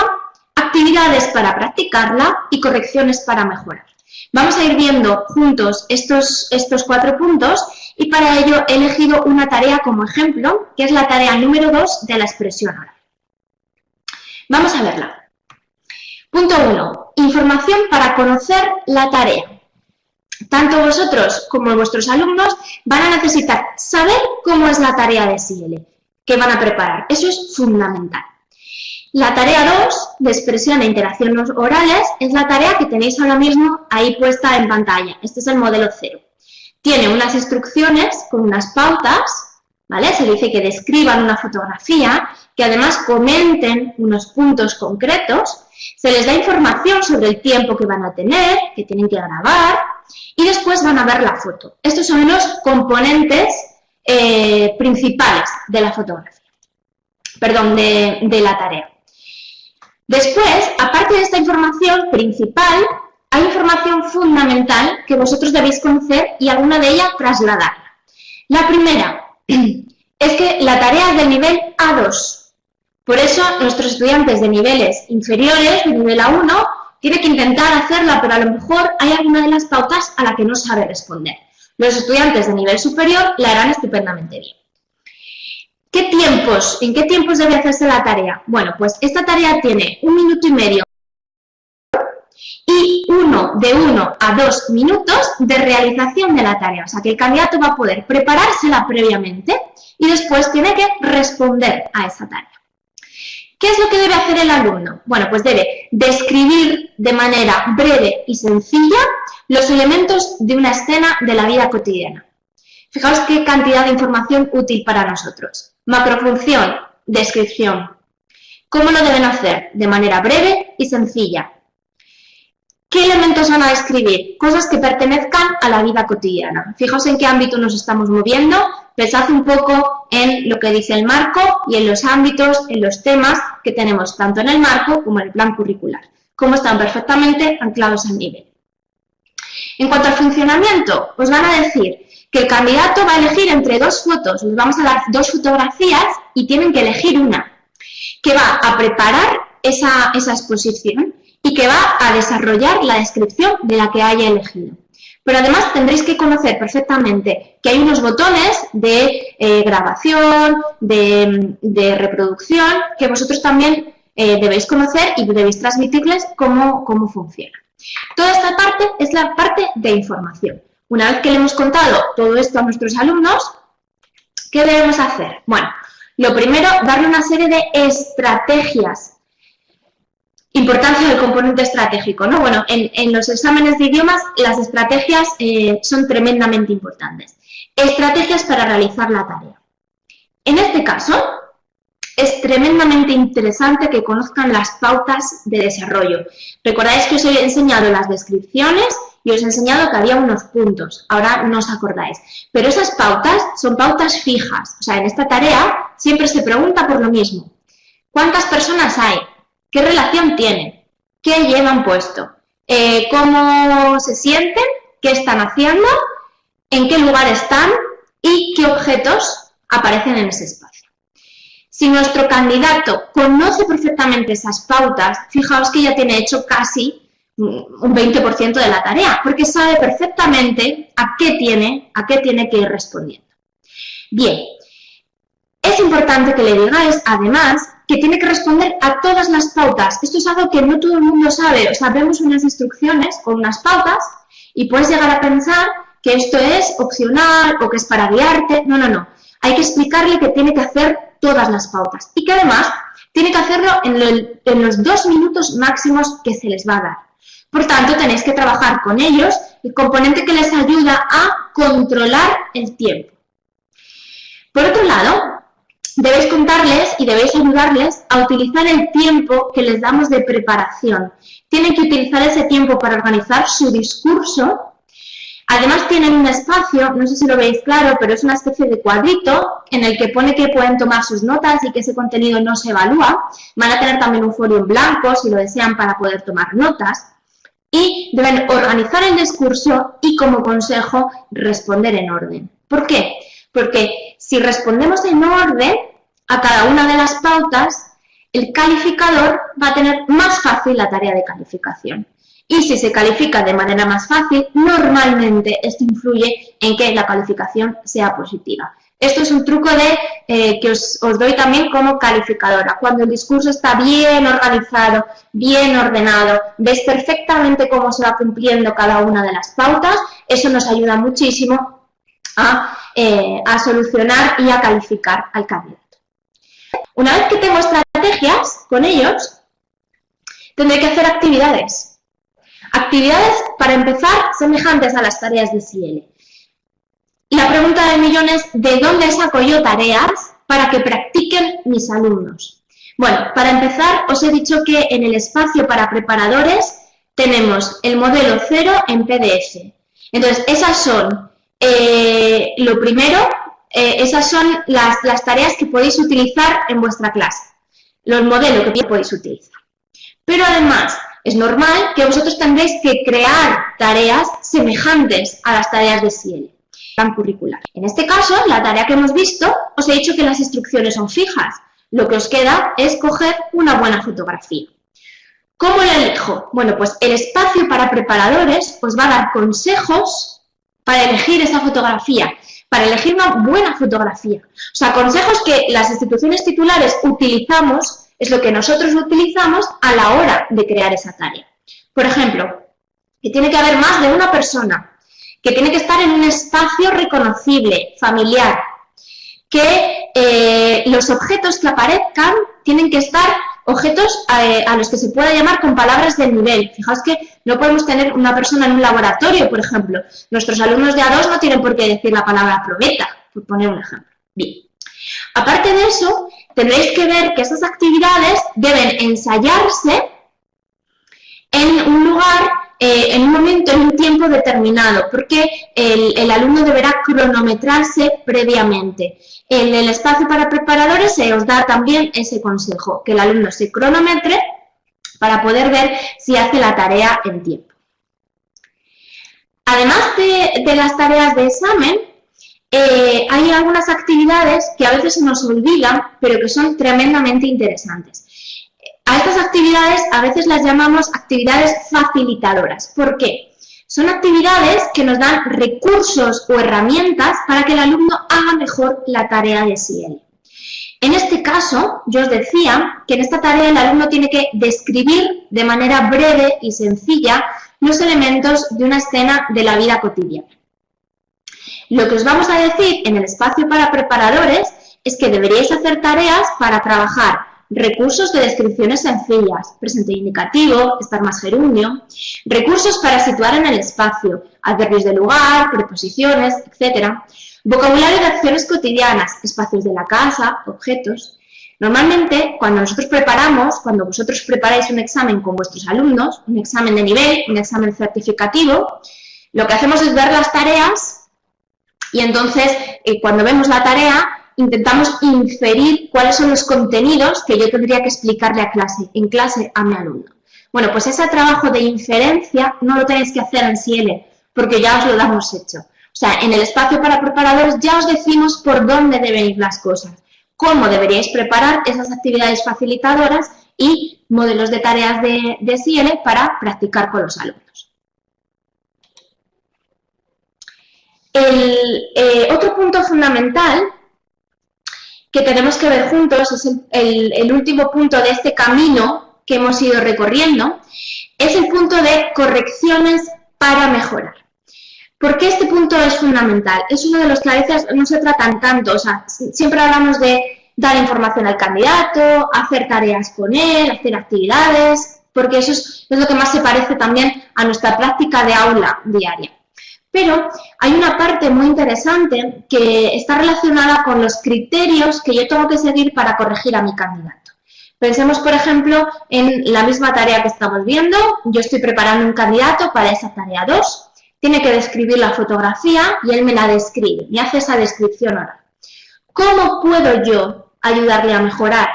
actividades para practicarla y correcciones para mejorar. Vamos a ir viendo juntos estos 4 puntos y para ello he elegido una tarea como ejemplo, que es la tarea número 2 de la expresión oral. Vamos a verla. Punto 1. Información para conocer la tarea. Tanto vosotros como vuestros alumnos van a necesitar saber cómo es la tarea de SIL que van a preparar. Eso es fundamental. La tarea 2 de expresión e interacción orales es la tarea que tenéis ahora mismo ahí puesta en pantalla. Este es el modelo 0. Tiene unas instrucciones con unas pautas, ¿vale? Se dice que describan una fotografía, que además comenten unos puntos concretos, se les da información sobre el tiempo que van a tener, que tienen que grabar, y después van a ver la foto. Estos son los componentes principales de la fotografía, perdón, de la tarea. Después, aparte de esta información principal, hay información fundamental que vosotros debéis conocer y alguna de ellas trasladarla. La primera es que la tarea es del nivel A2. Por eso, nuestros estudiantes de niveles inferiores, de nivel A1, tienen que intentar hacerla, pero a lo mejor hay alguna de las pautas a la que no sabe responder. Los estudiantes de nivel superior la harán estupendamente bien. ¿En qué tiempos debe hacerse la tarea? Bueno, pues esta tarea tiene 1 minuto y medio y de 1 a 2 minutos de realización de la tarea. O sea, que el candidato va a poder preparársela previamente y después tiene que responder a esa tarea. ¿Qué es lo que debe hacer el alumno? Bueno, pues debe describir de manera breve y sencilla los elementos de una escena de la vida cotidiana. Fijaos qué cantidad de información útil para nosotros. Macrofunción, descripción. ¿Cómo lo deben hacer? De manera breve y sencilla. ¿Qué elementos van a describir? Cosas que pertenezcan a la vida cotidiana. Fijaos en qué ámbito nos estamos moviendo. Pensad un poco en lo que dice el marco y en los ámbitos, en los temas que tenemos tanto en el marco como en el plan curricular. Cómo están perfectamente anclados al nivel. En cuanto al funcionamiento, os van a decir que el candidato va a elegir entre 2 fotos. Les vamos a dar 2 fotografías y tienen que elegir una. Que va a preparar esa exposición y que va a desarrollar la descripción de la que haya elegido. Pero además tendréis que conocer perfectamente que hay unos botones de grabación, de reproducción, que vosotros también debéis conocer y debéis transmitirles cómo funciona. Toda esta parte es la parte de información. Una vez que le hemos contado todo esto a nuestros alumnos, ¿qué debemos hacer? Bueno, lo primero, darle una serie de estrategias. Importancia del componente estratégico, ¿no? Bueno, en los exámenes de idiomas las estrategias son tremendamente importantes. Estrategias para realizar la tarea. En este caso, es tremendamente interesante que conozcan las pautas de desarrollo. Recordáis que os he enseñado las descripciones y os he enseñado que había unos puntos. Ahora no os acordáis. Pero esas pautas son pautas fijas. O sea, en esta tarea siempre se pregunta por lo mismo. ¿Cuántas personas hay? ¿Qué relación tienen? ¿Qué llevan puesto? ¿Cómo se sienten? ¿Qué están haciendo? ¿En qué lugar están? ¿Y qué objetos aparecen en ese espacio? Si nuestro candidato conoce perfectamente esas pautas, fijaos que ya tiene hecho casi un 20% de la tarea, porque sabe perfectamente a qué tiene que ir respondiendo. Bien, es importante que le digáis, además, que tiene que responder a todas las pautas. Esto es algo que no todo el mundo sabe. O sea, vemos unas instrucciones con unas pautas y puedes llegar a pensar que esto es opcional o que es para guiarte. No, no, no. Hay que explicarle que tiene que hacer todas las pautas y que además tiene que hacerlo en los 2 minutos máximos que se les va a dar. Por tanto, tenéis que trabajar con ellos el componente que les ayuda a controlar el tiempo. Por otro lado, debéis contarles y debéis ayudarles a utilizar el tiempo que les damos de preparación. Tienen que utilizar ese tiempo para organizar su discurso. Además tienen un espacio, no sé si lo veis claro, pero es una especie de cuadrito en el que pone que pueden tomar sus notas y que ese contenido no se evalúa. Van a tener también un folio en blanco si lo desean para poder tomar notas. Y deben organizar el discurso y, como consejo, responder en orden. ¿Por qué? Porque si respondemos en orden a cada una de las pautas, el calificador va a tener más fácil la tarea de calificación. Y si se califica de manera más fácil, normalmente esto influye en que la calificación sea positiva. Esto es un truco que os doy también como calificadora. Cuando el discurso está bien organizado, bien ordenado, ves perfectamente cómo se va cumpliendo cada una de las pautas, eso nos ayuda muchísimo a solucionar y a calificar al candidato. Una vez que tengo estrategias con ellos, tendré que hacer actividades. Actividades, para empezar, semejantes a las tareas de CIELE. La pregunta del millón es, ¿de dónde saco yo tareas para que practiquen mis alumnos? Bueno, para empezar, os he dicho que en el espacio para preparadores tenemos el modelo 0 en PDF. Entonces, esas son, lo primero, esas son las tareas que podéis utilizar en vuestra clase. Los modelos que podéis utilizar. Pero además, es normal que vosotros tendréis que crear tareas semejantes a las tareas de CIELE, plan curricular. En este caso, la tarea que hemos visto, os he dicho que las instrucciones son fijas. Lo que os queda es coger una buena fotografía. ¿Cómo la elijo? Bueno, pues el espacio para preparadores os va a dar consejos para elegir esa fotografía, para elegir una buena fotografía. O sea, consejos que las instituciones titulares utilizamos, es lo que nosotros utilizamos a la hora de crear esa tarea. Por ejemplo, que tiene que haber más de una persona, que tiene que estar en un espacio reconocible, familiar, que los objetos que aparezcan tienen que estar objetos a los que se pueda llamar con palabras del nivel. Fijaos que no podemos tener una persona en un laboratorio, por ejemplo. Nuestros alumnos de A2 no tienen por qué decir la palabra probeta, por poner un ejemplo. Bien. Aparte de eso, tendréis que ver que esas actividades deben ensayarse en un lugar, en un momento, en un tiempo determinado, porque el alumno deberá cronometrarse previamente. En el espacio para preparadores se os da también ese consejo, que el alumno se cronometre para poder ver si hace la tarea en tiempo. Además de las tareas de examen, hay algunas actividades que a veces se nos olvidan, pero que son tremendamente interesantes. A estas actividades a veces las llamamos actividades facilitadoras. ¿Por qué? Son actividades que nos dan recursos o herramientas para que el alumno haga mejor la tarea de CIELE. En este caso, yo os decía que en esta tarea el alumno tiene que describir de manera breve y sencilla los elementos de una escena de la vida cotidiana. Lo que os vamos a decir en el espacio para preparadores es que deberíais hacer tareas para trabajar recursos de descripciones sencillas, presente indicativo, estar más gerundio, recursos para situar en el espacio, adverbios de lugar, preposiciones, etc. Vocabulario de acciones cotidianas, espacios de la casa, objetos. Normalmente, cuando nosotros preparamos, cuando vosotros preparáis un examen con vuestros alumnos, un examen de nivel, un examen certificativo, lo que hacemos es ver las tareas y entonces, cuando vemos la tarea, intentamos inferir cuáles son los contenidos que yo tendría que explicarle en clase a mi alumno. Bueno, pues ese trabajo de inferencia no lo tenéis que hacer en CIELE, porque ya os lo damos hecho. O sea, en el espacio para preparadores ya os decimos por dónde deben ir las cosas, cómo deberíais preparar esas actividades facilitadoras y modelos de tareas de CIELE para practicar con los alumnos. Otro punto fundamental que tenemos que ver juntos es el último punto de este camino que hemos ido recorriendo, es el punto de correcciones para mejorar. ¿Por qué este punto es fundamental? Es uno de los que a veces no se tratan tanto, o sea, siempre hablamos de dar información al candidato, hacer tareas con él, hacer actividades, porque eso es lo que más se parece también a nuestra práctica de aula diaria. Pero hay una parte muy interesante que está relacionada con los criterios que yo tengo que seguir para corregir a mi candidato. Pensemos, por ejemplo, en la misma tarea que estamos viendo. Yo estoy preparando un candidato para esa tarea 2. Tiene que describir la fotografía y él me la describe, me hace esa descripción oral. ¿Cómo puedo yo ayudarle a mejorar?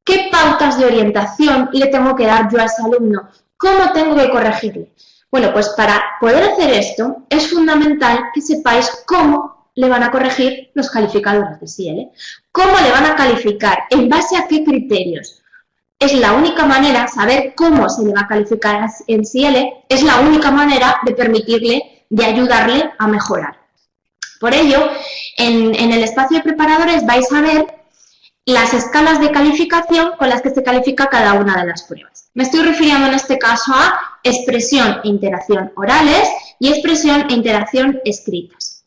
¿Qué pautas de orientación le tengo que dar yo a ese alumno? ¿Cómo tengo que corregirle? Bueno, pues para poder hacer esto es fundamental que sepáis cómo le van a corregir los calificadores de CIELE. ¿Cómo le van a calificar? ¿En base a qué criterios? es la única manera, saber cómo se le va a calificar en CIELE, es la única manera de permitirle, de ayudarle a mejorar. Por ello, en el espacio de preparadores vais a ver las escalas de calificación con las que se califica cada una de las pruebas. Me estoy refiriendo en este caso a expresión e interacción orales y expresión e interacción escritas.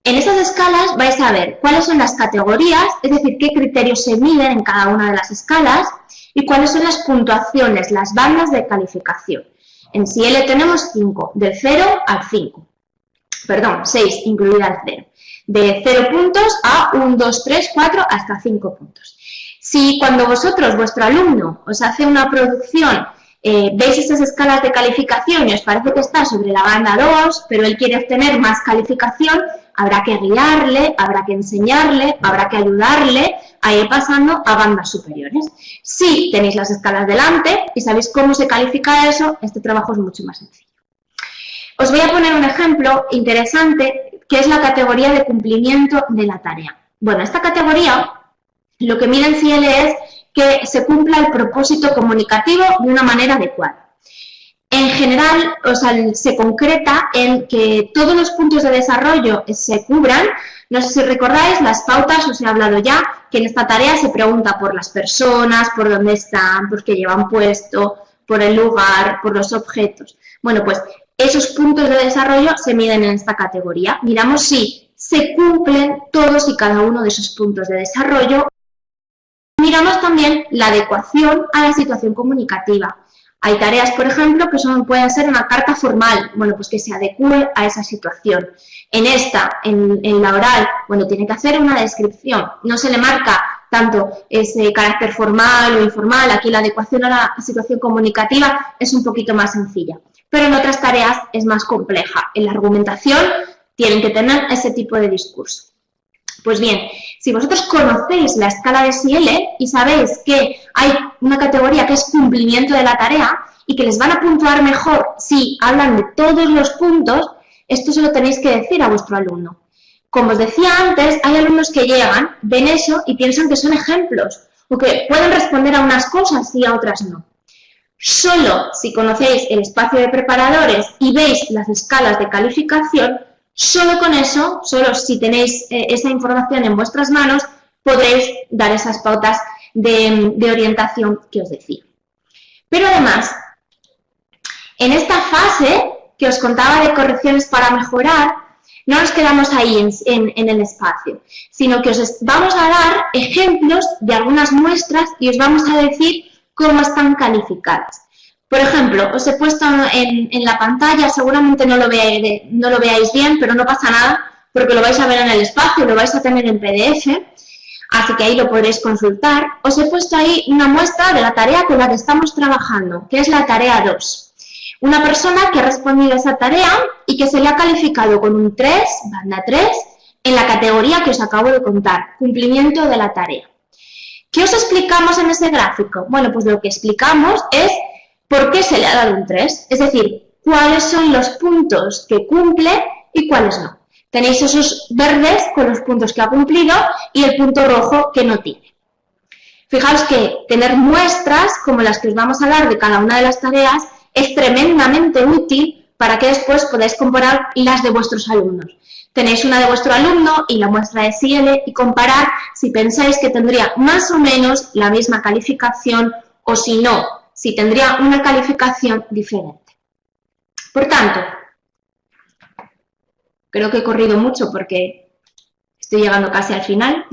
En esas escalas vais a ver cuáles son las categorías, es decir, qué criterios se miden en cada una de las escalas y cuáles son las puntuaciones, las bandas de calificación. En CIELE tenemos 5, del 0 al 5. Perdón, 6, incluida el 0. De 0 puntos a 1, 2, 3, 4, hasta 5 puntos. Si cuando vosotros, vuestro alumno, os hace una producción, veis esas escalas de calificación y os parece que está sobre la banda 2, pero él quiere obtener más calificación, habrá que guiarle, habrá que enseñarle, habrá que ayudarle a ir pasando a bandas superiores. Si tenéis las escalas delante y sabéis cómo se califica eso, este trabajo es mucho más sencillo. Os voy a poner un ejemplo interesante, que es la categoría de cumplimiento de la tarea. Bueno, esta categoría, lo que mide en CIELE es que se cumpla el propósito comunicativo de una manera adecuada. En general, o sea, se concreta en que todos los puntos de desarrollo se cubran. No sé si recordáis, las pautas, os he hablado ya, que en esta tarea se pregunta por las personas, por dónde están, por qué llevan puesto, por el lugar, por los objetos. Bueno, pues esos puntos de desarrollo se miden en esta categoría. Miramos si se cumplen todos y cada uno de esos puntos de desarrollo. Miramos también la adecuación a la situación comunicativa. Hay tareas, por ejemplo, que pueden ser una carta formal, bueno, pues que se adecue a esa situación. En esta, en la oral, bueno, tiene que hacer una descripción. No se le marca tanto ese carácter formal o informal. Aquí la adecuación a la situación comunicativa es un poquito más sencilla. Pero en otras tareas es más compleja. En la argumentación tienen que tener ese tipo de discurso. Pues bien, si vosotros conocéis la escala de CIELE y sabéis que hay una categoría que es cumplimiento de la tarea y que les van a puntuar mejor si hablan de todos los puntos, esto se lo tenéis que decir a vuestro alumno. Como os decía antes, hay alumnos que llegan, ven eso y piensan que son ejemplos o que pueden responder a unas cosas y a otras no. Solo si conocéis el espacio de preparadores y veis las escalas de calificación, solo con eso, solo si tenéis esa información en vuestras manos, podréis dar esas pautas de orientación que os decía. Pero además, en esta fase que os contaba de correcciones para mejorar, no nos quedamos ahí en el espacio, sino que os vamos a dar ejemplos de algunas muestras y os vamos a decir cómo están calificadas. Por ejemplo, os he puesto en la pantalla, seguramente no lo veáis bien, pero no pasa nada, porque lo vais a ver en el espacio, lo vais a tener en PDF, así que ahí lo podréis consultar. Os he puesto ahí una muestra de la tarea con la que estamos trabajando, que es la tarea 2. Una persona que ha respondido a esa tarea y que se le ha calificado con un 3, banda 3, en la categoría que os acabo de contar, cumplimiento de la tarea. ¿Qué os explicamos en ese gráfico? Bueno, pues lo que explicamos es por qué se le ha dado un 3, es decir, cuáles son los puntos que cumple y cuáles no. Tenéis esos verdes con los puntos que ha cumplido y el punto rojo que no tiene. Fijaos que tener muestras como las que os vamos a dar de cada una de las tareas es tremendamente útil para que después podáis comparar las de vuestros alumnos. Tenéis una de vuestro alumno y la muestra de CIELE y comparar si pensáis que tendría más o menos la misma calificación o si no, si tendría una calificación diferente. Por tanto, creo que he corrido mucho porque estoy llegando casi al final.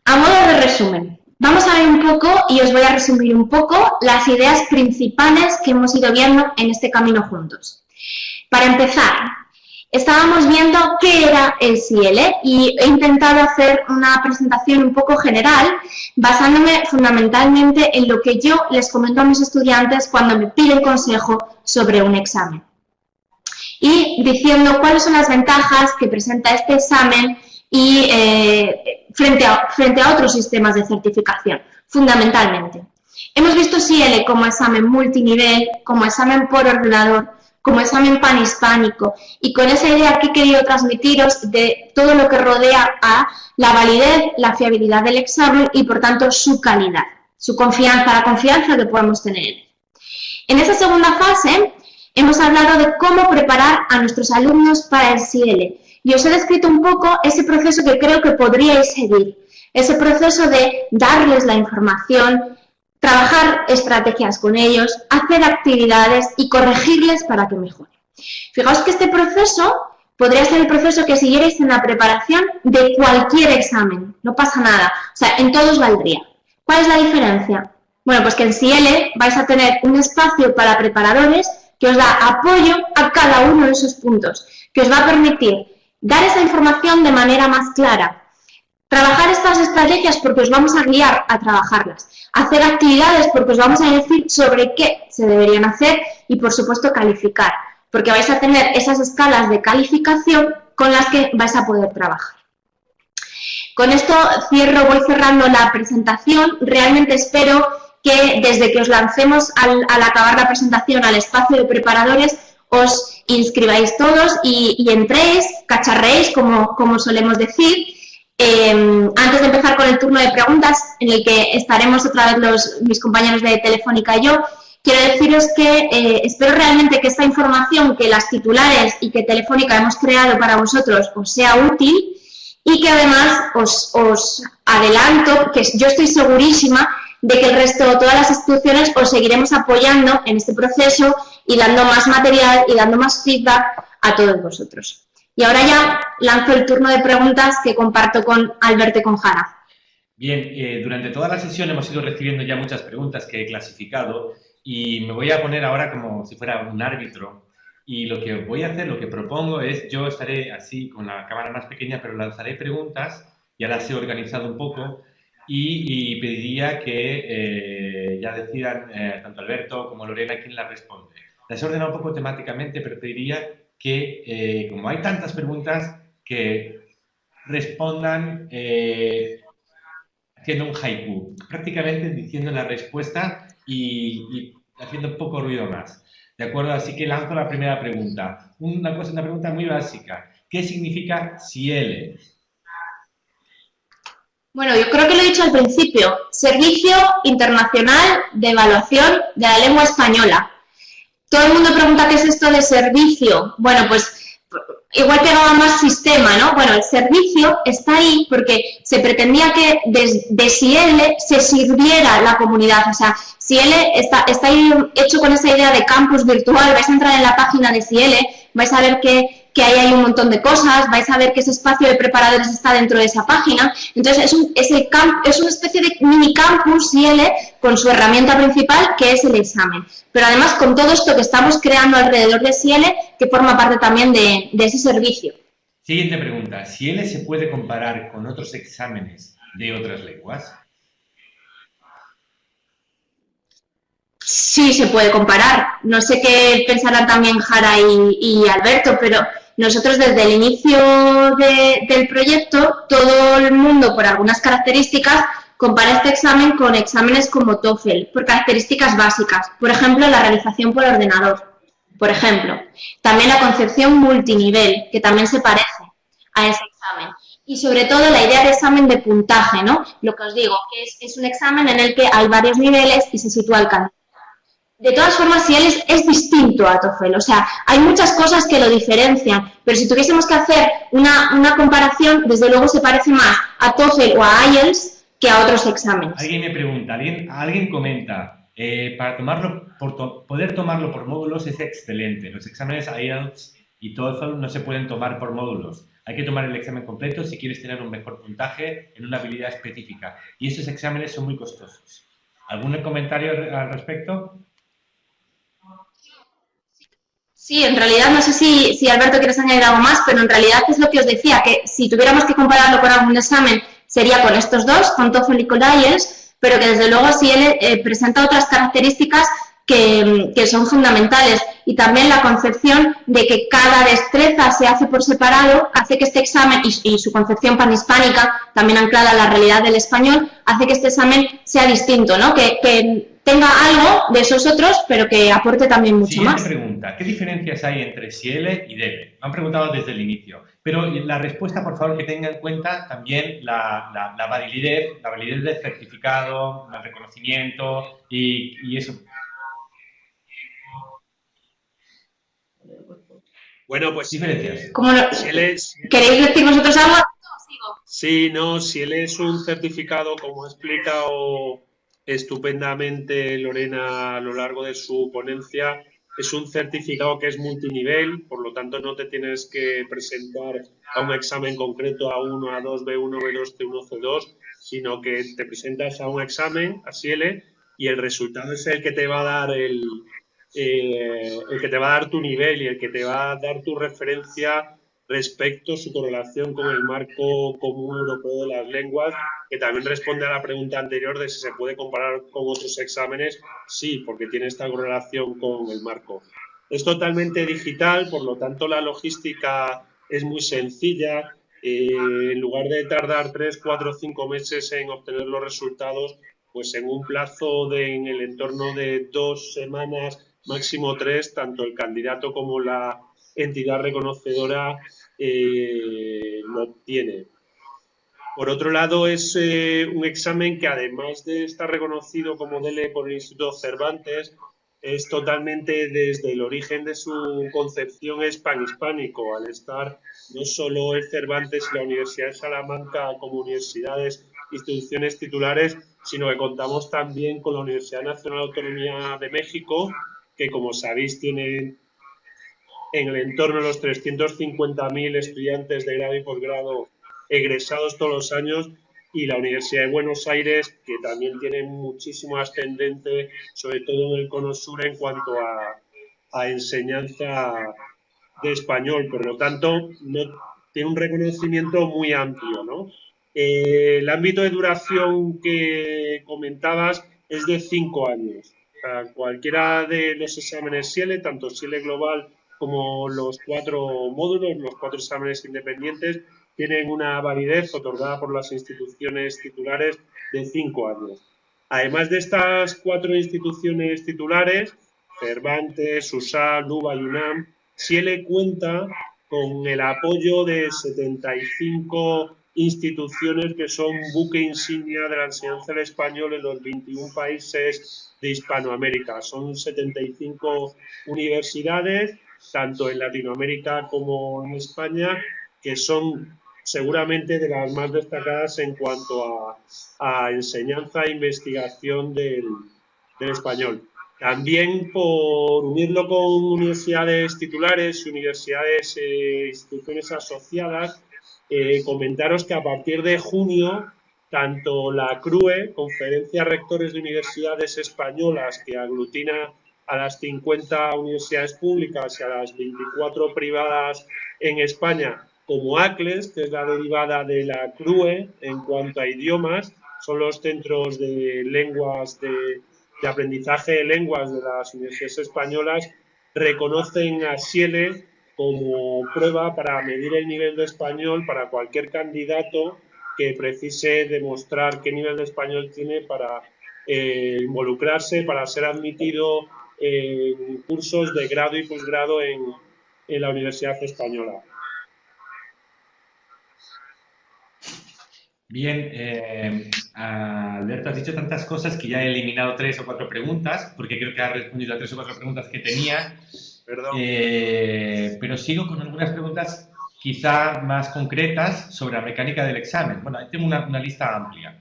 A modo de resumen, vamos a ver un poco y os voy a resumir un poco las ideas principales que hemos ido viendo en este camino juntos. Para empezar, estábamos viendo qué era el CIELE y he intentado hacer una presentación un poco general basándome fundamentalmente en lo que yo les comento a mis estudiantes cuando me piden consejo sobre un examen. Y diciendo cuáles son las ventajas que presenta este examen y frente a otros sistemas de certificación, fundamentalmente. Hemos visto CIELE como examen multinivel, como examen por ordenador, como examen panhispánico y con esa idea que he querido transmitiros de todo lo que rodea a la validez, la fiabilidad del examen y por tanto su calidad. su confianza, la confianza que podemos tener. En esa segunda fase hemos hablado de cómo preparar a nuestros alumnos para el CIELE y os he descrito un poco ese proceso que creo que podríais seguir, ese proceso de darles la información, trabajar estrategias con ellos, hacer actividades y corregirles para que mejoren. Fijaos que este proceso podría ser el proceso que siguierais en la preparación de cualquier examen, no pasa nada, o sea, en todos valdría. ¿Cuál es la diferencia? Bueno, pues que en CIELE vais a tener un espacio para preparadores que os da apoyo a cada uno de esos puntos, que os va a permitir dar esa información de manera más clara, trabajar estas estrategias porque os vamos a guiar a trabajarlas, hacer actividades porque os vamos a decir sobre qué se deberían hacer y, por supuesto, calificar, porque vais a tener esas escalas de calificación con las que vais a poder trabajar. Con esto voy cerrando la presentación. Realmente espero que desde que os lancemos al acabar la presentación al espacio de preparadores os inscribáis todos y entréis, cacharréis, como solemos decir. Antes de empezar con el turno de preguntas, en el que estaremos otra vez mis compañeros de Telefónica y yo, quiero deciros que espero realmente que esta información, que las titulares y que Telefónica hemos creado para vosotros os sea útil y que además os adelanto que yo estoy segurísima de que el resto, todas las instituciones, os seguiremos apoyando en este proceso y dando más material y dando más feedback a todos vosotros. Y ahora ya lanzo el turno de preguntas que comparto con Alberto y con Jara. Bien, durante toda la sesión hemos ido recibiendo ya muchas preguntas que he clasificado y me voy a poner ahora como si fuera un árbitro. Y lo que voy a hacer, lo que propongo es, yo estaré así con la cámara más pequeña, pero lanzaré preguntas, ya las he organizado un poco, y pediría que ya decidan tanto Alberto como Lorena quién las responde. Las he ordenado un poco temáticamente, pero pediría que, como hay tantas preguntas, que respondan haciendo un haiku, prácticamente diciendo la respuesta y haciendo un poco ruido más. ¿De acuerdo? Así que lanzo la primera pregunta. Una pregunta muy básica. ¿Qué significa CIELE? Bueno, yo creo que lo he dicho al principio. Servicio Internacional de Evaluación de la Lengua Española. Todo el mundo pregunta qué es esto de servicio. Bueno, pues igual que no más sistema, ¿no? Bueno, el servicio está ahí porque se pretendía que de CIELE se sirviera la comunidad. O sea, CIELE está ahí hecho con esa idea de campus virtual. Vais a entrar en la página de CIELE, vais a ver que ahí hay un montón de cosas, vais a ver que ese espacio de preparadores está dentro de esa página. Entonces, es una especie de mini campus CIELE con su herramienta principal, que es el examen. Pero además, con todo esto que estamos creando alrededor de CIELE, que forma parte también de ese servicio. Siguiente pregunta. ¿CIELE se puede comparar con otros exámenes de otras lenguas? Sí, se puede comparar. No sé qué pensarán también Jara y Alberto, pero nosotros desde el inicio del proyecto, todo el mundo, por algunas características, compara este examen con exámenes como TOEFL, por características básicas. Por ejemplo, la realización por ordenador. Por ejemplo, también la concepción multinivel, que también se parece a ese examen. Y sobre todo la idea de examen de puntaje, ¿no? Lo que os digo, que es un examen en el que hay varios niveles y se sitúa el candidato. De todas formas, CIELE es distinto a TOEFL, o sea, hay muchas cosas que lo diferencian, pero si tuviésemos que hacer una comparación, desde luego se parece más a TOEFL o a IELTS que a otros exámenes. Alguien me pregunta, alguien comenta, para poder tomarlo por módulos es excelente. Los exámenes IELTS y TOEFL no se pueden tomar por módulos. Hay que tomar el examen completo si quieres tener un mejor puntaje en una habilidad específica. Y esos exámenes son muy costosos. ¿Algún comentario al respecto? Sí, en realidad, no sé si Alberto quieres añadir algo más, pero en realidad es lo que os decía, que si tuviéramos que compararlo con algún examen, sería con estos dos, con TOEFL y con IELTS, pero que desde luego CIELE presenta otras características que son fundamentales. Y también la concepción de que cada destreza se hace por separado, hace que este examen, y su concepción panhispánica, también anclada a la realidad del español, hace que este examen sea distinto, ¿no? Que tenga algo de esos otros, pero que aporte también mucho Siguiente más. pregunta. ¿Qué diferencias hay entre SIELE y DELE? Me han preguntado desde el inicio. Pero la respuesta, por favor, que tenga en cuenta también la validez del certificado, el reconocimiento y eso. Bueno, pues diferencias. ¿Queréis decir vosotros algo? Sí, no, SIELE es un certificado, como ha explicado estupendamente Lorena a lo largo de su ponencia, es un certificado que es multinivel, por lo tanto no te tienes que presentar a un examen concreto A1, A2, B1, B2, C1, C2, sino que te presentas a un examen, a SIELE, y el resultado es el que te va a dar el que te va a dar tu nivel y el que te va a dar tu referencia respecto a su correlación con el marco común europeo de las lenguas, que también responde a la pregunta anterior de si se puede comparar con otros exámenes. Sí, porque tiene esta correlación con el marco. Es totalmente digital, por lo tanto la logística es muy sencilla. En lugar de tardar 3, 4, 5 meses en obtener los resultados, pues en un plazo en el entorno de 2 semanas, máximo 3, tanto el candidato como la entidad reconocedora lo obtiene. Por otro lado, es un examen que, además de estar reconocido como DELE por el Instituto Cervantes, es totalmente, desde el origen de su concepción, es panhispánico, al estar no solo el Cervantes y la Universidad de Salamanca como universidades, instituciones titulares, sino que contamos también con la Universidad Nacional Autónoma de México, que, como sabéis, tiene en el entorno de los 350.000 estudiantes de grado y posgrado egresados todos los años, y la Universidad de Buenos Aires, que también tiene muchísimo ascendente, sobre todo en el Cono Sur, en cuanto a enseñanza de español. Por lo tanto, tiene un reconocimiento muy amplio, ¿no? El ámbito de duración que comentabas es de 5 años. O sea, cualquiera de los exámenes SIELE, tanto SIELE Global como los 4 módulos, los 4 exámenes independientes, tienen una validez otorgada por las instituciones titulares de 5 años. Además de estas 4 instituciones titulares, Cervantes, USAL, UBA y UNAM, SIELE cuenta con el apoyo de 75 instituciones que son buque insignia de la enseñanza del español en los 21 países de Hispanoamérica. Son 75 universidades, tanto en Latinoamérica como en España, que son seguramente de las más destacadas en cuanto a enseñanza e investigación del español. También, por unirlo con universidades titulares y universidades instituciones asociadas, comentaros que a partir de junio, tanto la CRUE, Conferencia de Rectores de Universidades Españolas, que aglutina a las 50 universidades públicas y a las 24 privadas en España, como ACLES, que es la derivada de la CRUE en cuanto a idiomas, son los centros de lenguas, de aprendizaje de lenguas de las universidades españolas, reconocen a SIELE como prueba para medir el nivel de español para cualquier candidato que precise demostrar qué nivel de español tiene para involucrarse, para ser admitido en cursos de grado y posgrado en la Universidad Española. Bien, Alberto, has dicho tantas cosas que ya he eliminado 3 o 4 preguntas, porque creo que has respondido a 3 o 4 preguntas que tenía. Perdón. Pero sigo con algunas preguntas quizá más concretas sobre la mecánica del examen. Bueno, ahí tengo una lista amplia.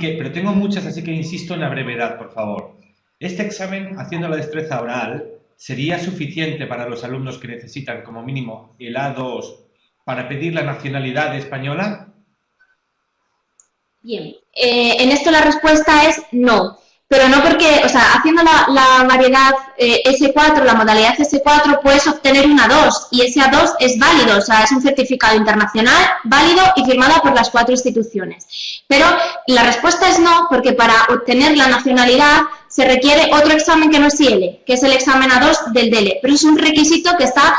Pero tengo muchas, así que insisto en la brevedad, por favor. ¿Este examen, haciendo la destreza oral, sería suficiente para los alumnos que necesitan como mínimo el A2 para pedir la nacionalidad española? Bien, en esto la respuesta es no, pero no porque, o sea, haciendo la variedad S4, la modalidad S4, puedes obtener un A2 y ese A2 es válido, o sea, es un certificado internacional válido y firmado por las 4 instituciones. Pero la respuesta es no, porque para obtener la nacionalidad se requiere otro examen que no es IELE, que es el examen A2 del DELE, pero es un requisito que está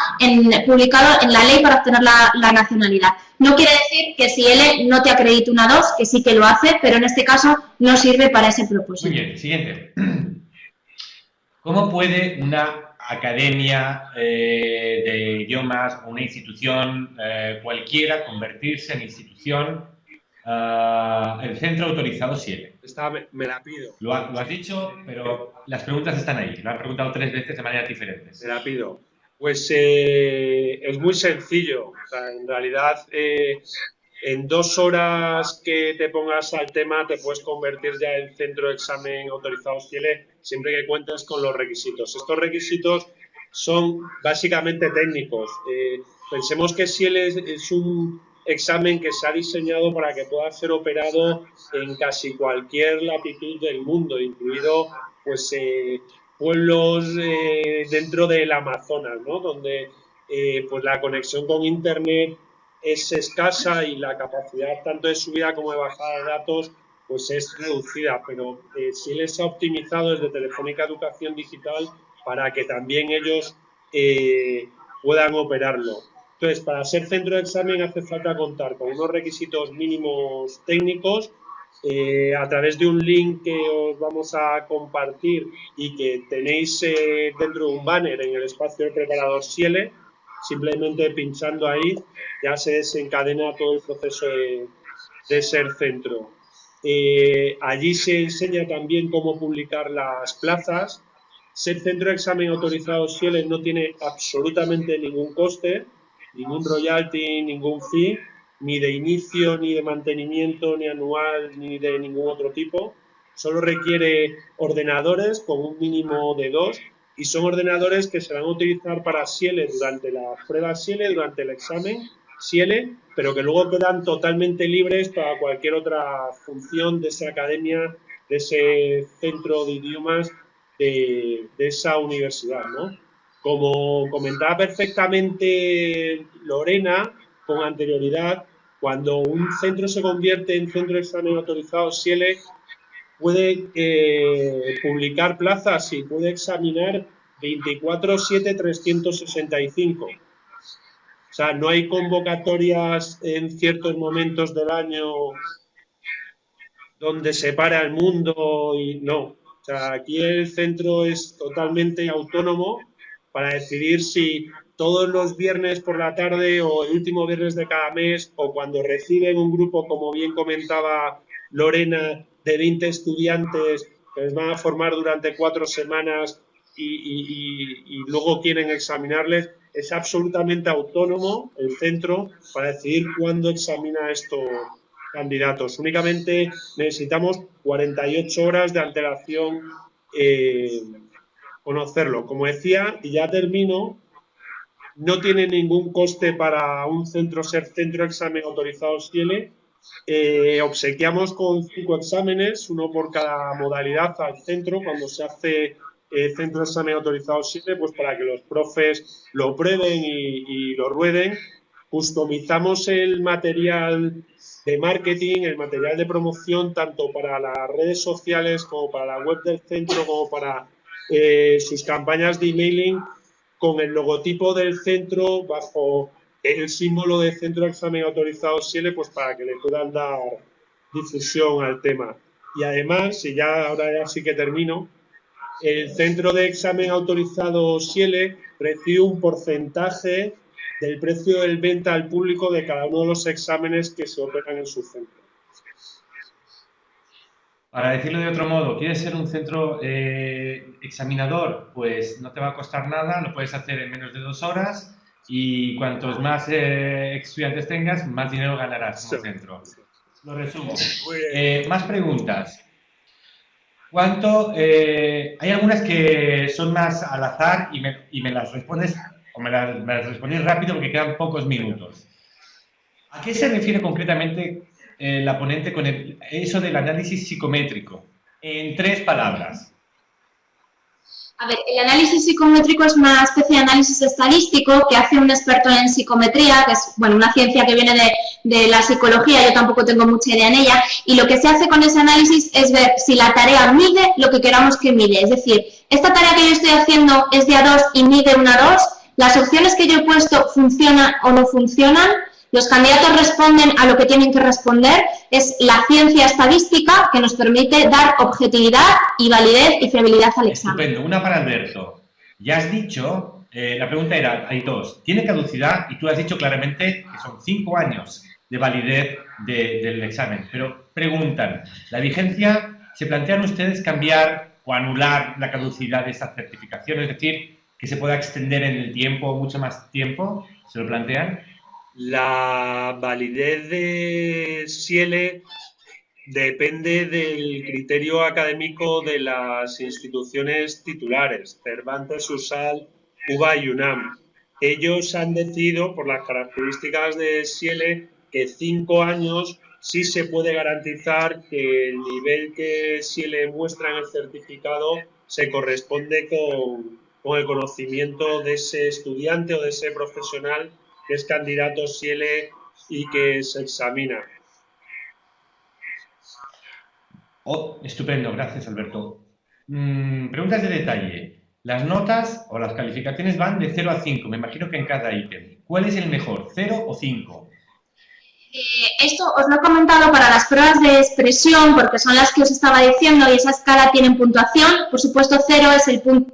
publicado en la ley para obtener la nacionalidad. No quiere decir que si IELE no te acredite un A2, que sí que lo hace, pero en este caso no sirve para ese propósito. Muy bien, siguiente. ¿Cómo puede una academia de idiomas o una institución cualquiera convertirse en institución, el centro autorizado SIELE? Me la pido. Lo has dicho, pero las preguntas están ahí. Lo han preguntado 3 veces de maneras diferentes. Me la pido. Pues es muy sencillo. O sea, en realidad, en 2 horas que te pongas al tema, te puedes convertir ya en centro de examen autorizado SIELE, siempre que cuentes con los requisitos. Estos requisitos son básicamente técnicos. Pensemos que SIELE es un examen que se ha diseñado para que pueda ser operado en casi cualquier latitud del mundo, incluido pues pueblos dentro del Amazonas, ¿no? Donde pues la conexión con internet es escasa y la capacidad tanto de subida como de bajada de datos pues es reducida, pero SIELE se ha optimizado desde Telefónica Educación Digital para que también ellos puedan operarlo. Entonces, para ser centro de examen hace falta contar con unos requisitos mínimos técnicos a través de un link que os vamos a compartir y que tenéis dentro de un banner en el espacio del preparador SIELE. Simplemente pinchando ahí ya se desencadena todo el proceso de ser centro. Allí se enseña también cómo publicar las plazas. Ser centro de examen autorizado SIELE no tiene absolutamente ningún coste, ningún royalty, ningún fee, ni de inicio, ni de mantenimiento, ni anual, ni de ningún otro tipo. Solo requiere ordenadores con un mínimo de 2 y son ordenadores que se van a utilizar para SIELE durante la prueba SIELE, durante el examen SIELE, pero que luego quedan totalmente libres para cualquier otra función de esa academia, de ese centro de idiomas, de esa universidad, ¿no? Como comentaba perfectamente Lorena con anterioridad, cuando un centro se convierte en centro de examen autorizado SIELE, puede publicar plazas y puede examinar 24/7/365. O sea, no hay convocatorias en ciertos momentos del año donde se para el mundo y no. O sea, aquí el centro es totalmente autónomo para decidir si todos los viernes por la tarde o el último viernes de cada mes o cuando reciben un grupo, como bien comentaba Lorena, de 20 estudiantes que les van a formar durante 4 semanas y luego quieren examinarles. Es absolutamente autónomo el centro para decidir cuándo examina a estos candidatos. Únicamente necesitamos 48 horas de antelación conocerlo. Como decía, y ya termino, no tiene ningún coste para un centro ser centro de examen autorizado SIELE. Obsequiamos con 5 exámenes, uno por cada modalidad al centro cuando se hace centro de examen autorizado SIELE, pues para que los profes lo prueben y lo rueden. Customizamos el material de marketing, el material de promoción, tanto para las redes sociales como para la web del centro, como para sus campañas de emailing, con el logotipo del centro bajo el símbolo de centro de examen autorizado SIELE, pues para que le puedan dar difusión al tema. Y además, y ya ahora ya sí que termino, el centro de examen autorizado SIELE recibe un porcentaje del precio de venta al público de cada uno de los exámenes que se operan en su centro. Para decirlo de otro modo, ¿quieres ser un centro examinador? Pues no te va a costar nada, lo puedes hacer en menos de 2 horas y cuantos más estudiantes tengas, más dinero ganarás como centro. Lo resumo. Más preguntas. Hay algunas que son más al azar y me las respondes o me las respondes rápido porque quedan pocos minutos. ¿A qué se refiere concretamente la ponente con eso del análisis psicométrico? En 3 palabras. A ver, el análisis psicométrico es una especie de análisis estadístico que hace un experto en psicometría, que es una ciencia que viene de la psicología, yo tampoco tengo mucha idea en ella, y lo que se hace con ese análisis es ver si la tarea mide lo que queramos que mide. Es decir, esta tarea que yo estoy haciendo es de A2 y mide un A2, las opciones que yo he puesto funcionan o no funcionan, los candidatos responden a lo que tienen que responder, es la ciencia estadística que nos permite dar objetividad y validez y fiabilidad al examen. Estupendo. Una para Alberto. Ya has dicho, la pregunta era, hay dos, ¿tiene caducidad? Y tú has dicho claramente que son 5 años de validez del examen. Pero preguntan, ¿la vigencia, se plantean ustedes cambiar o anular la caducidad de esta certificación? Es decir, que se pueda extender en el tiempo, mucho más tiempo, ¿se lo plantean? La validez de SIELE depende del criterio académico de las instituciones titulares, Cervantes, USAL, UBA y UNAM. Ellos han decidido, por las características de SIELE, que 5 años sí se puede garantizar que el nivel que SIELE muestra en el certificado se corresponde con el conocimiento de ese estudiante o de ese profesional que es candidato SIELE y que se examina. Oh, estupendo, gracias Alberto. Preguntas de detalle. Las notas o las calificaciones van de 0 a 5, me imagino que en cada ítem. ¿Cuál es el mejor, 0 o 5? Esto os lo he comentado para las pruebas de expresión, porque son las que os estaba diciendo y esa escala tiene puntuación. Por supuesto, 0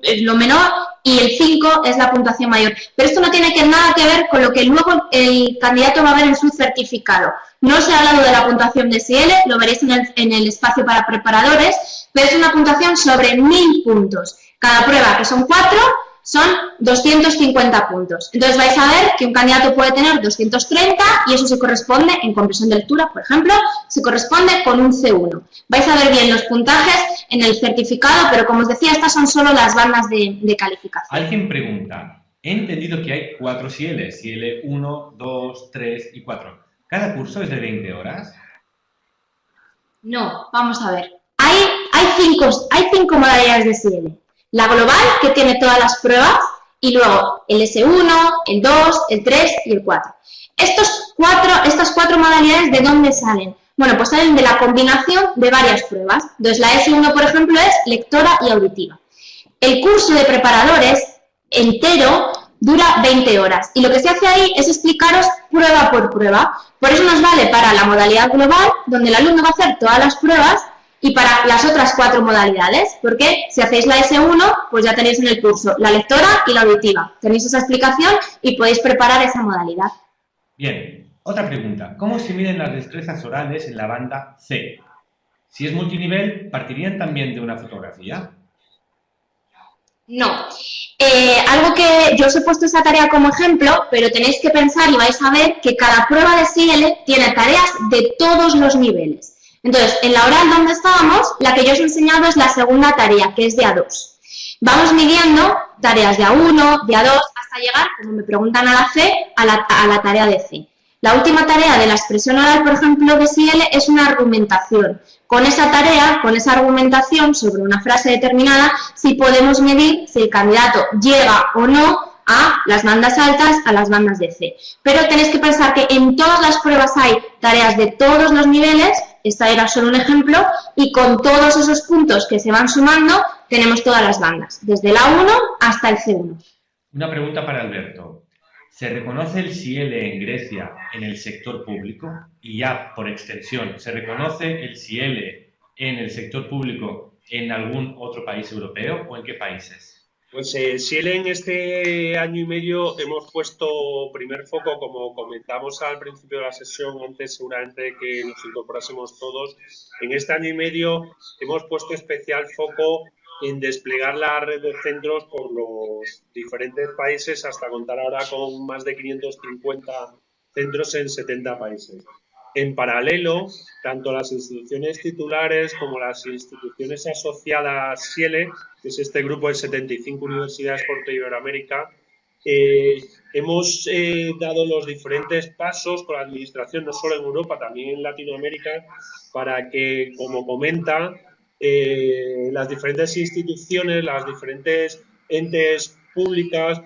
es lo menor y el 5 es la puntuación mayor. Pero esto no tiene nada que ver con lo que luego el candidato va a ver en su certificado. No os he hablado de la puntuación de SIELE, lo veréis en el espacio para preparadores, pero es una puntuación sobre 1000 puntos. Cada prueba, que son 4, son 250 puntos. Entonces vais a ver que un candidato puede tener 230 y eso se corresponde, en comprensión de lectura, por ejemplo, se corresponde con un C1. Vais a ver bien los puntajes en el certificado, pero como os decía, estas son solo las bandas de calificación. Alguien pregunta, he entendido que hay 4 SIELE, SIELE 1, 2, 3 y 4. ¿Cada curso es de 20 horas? No, vamos a ver. Hay cinco modalidades de SIELE. La global, que tiene todas las pruebas, y luego el S1, el 2, el 3 y el 4. Estas 4 modalidades, ¿de dónde salen? Bueno, pues salen de la combinación de varias pruebas. Entonces, la S1, por ejemplo, es lectora y auditiva. El curso de preparadores entero dura 20 horas. Y lo que se hace ahí es explicaros prueba por prueba. Por eso nos vale para la modalidad global, donde el alumno va a hacer todas las pruebas, y para las otras 4 modalidades, porque si hacéis la S1, pues ya tenéis en el curso la lectora y la auditiva. Tenéis esa explicación y podéis preparar esa modalidad. Bien, otra pregunta. ¿Cómo se miden las destrezas orales en la banda C? Si es multinivel, ¿partirían también de una fotografía? No. Algo que yo os he puesto esa tarea como ejemplo, pero tenéis que pensar y vais a ver que cada prueba de SIELE tiene tareas de todos los niveles. Entonces, en la oral donde estábamos, la que yo os he enseñado es la segunda tarea, que es de A2. Vamos midiendo tareas de A1, de A2, hasta llegar, como me preguntan a la C, a la tarea de C. La última tarea de la expresión oral, por ejemplo, de SIELE es una argumentación. Con esa tarea, con esa argumentación sobre una frase determinada, sí podemos medir si el candidato llega o no a las bandas altas, a las bandas de C. Pero tenéis que pensar que en todas las pruebas hay tareas de todos los niveles, esta era solo un ejemplo, y con todos esos puntos que se van sumando, tenemos todas las bandas, desde el A1 hasta el C1. Una pregunta para Alberto. ¿Se reconoce el SIELE en Grecia en el sector público? Y ya, por extensión, ¿se reconoce el SIELE en el sector público en algún otro país europeo o en qué países? Pues SIELE en este año y medio hemos puesto primer foco, como comentamos al principio de la sesión, antes seguramente que nos incorporásemos todos. En este año y medio hemos puesto especial foco en desplegar la red de centros por los diferentes países hasta contar ahora con más de 550 centros en 70 países. En paralelo, tanto las instituciones titulares como las instituciones asociadas SIELE, que es este grupo de 75 universidades por toda Iberoamérica, hemos dado los diferentes pasos con la administración, no solo en Europa, también en Latinoamérica, para que, como comenta, las diferentes instituciones, las diferentes entes públicas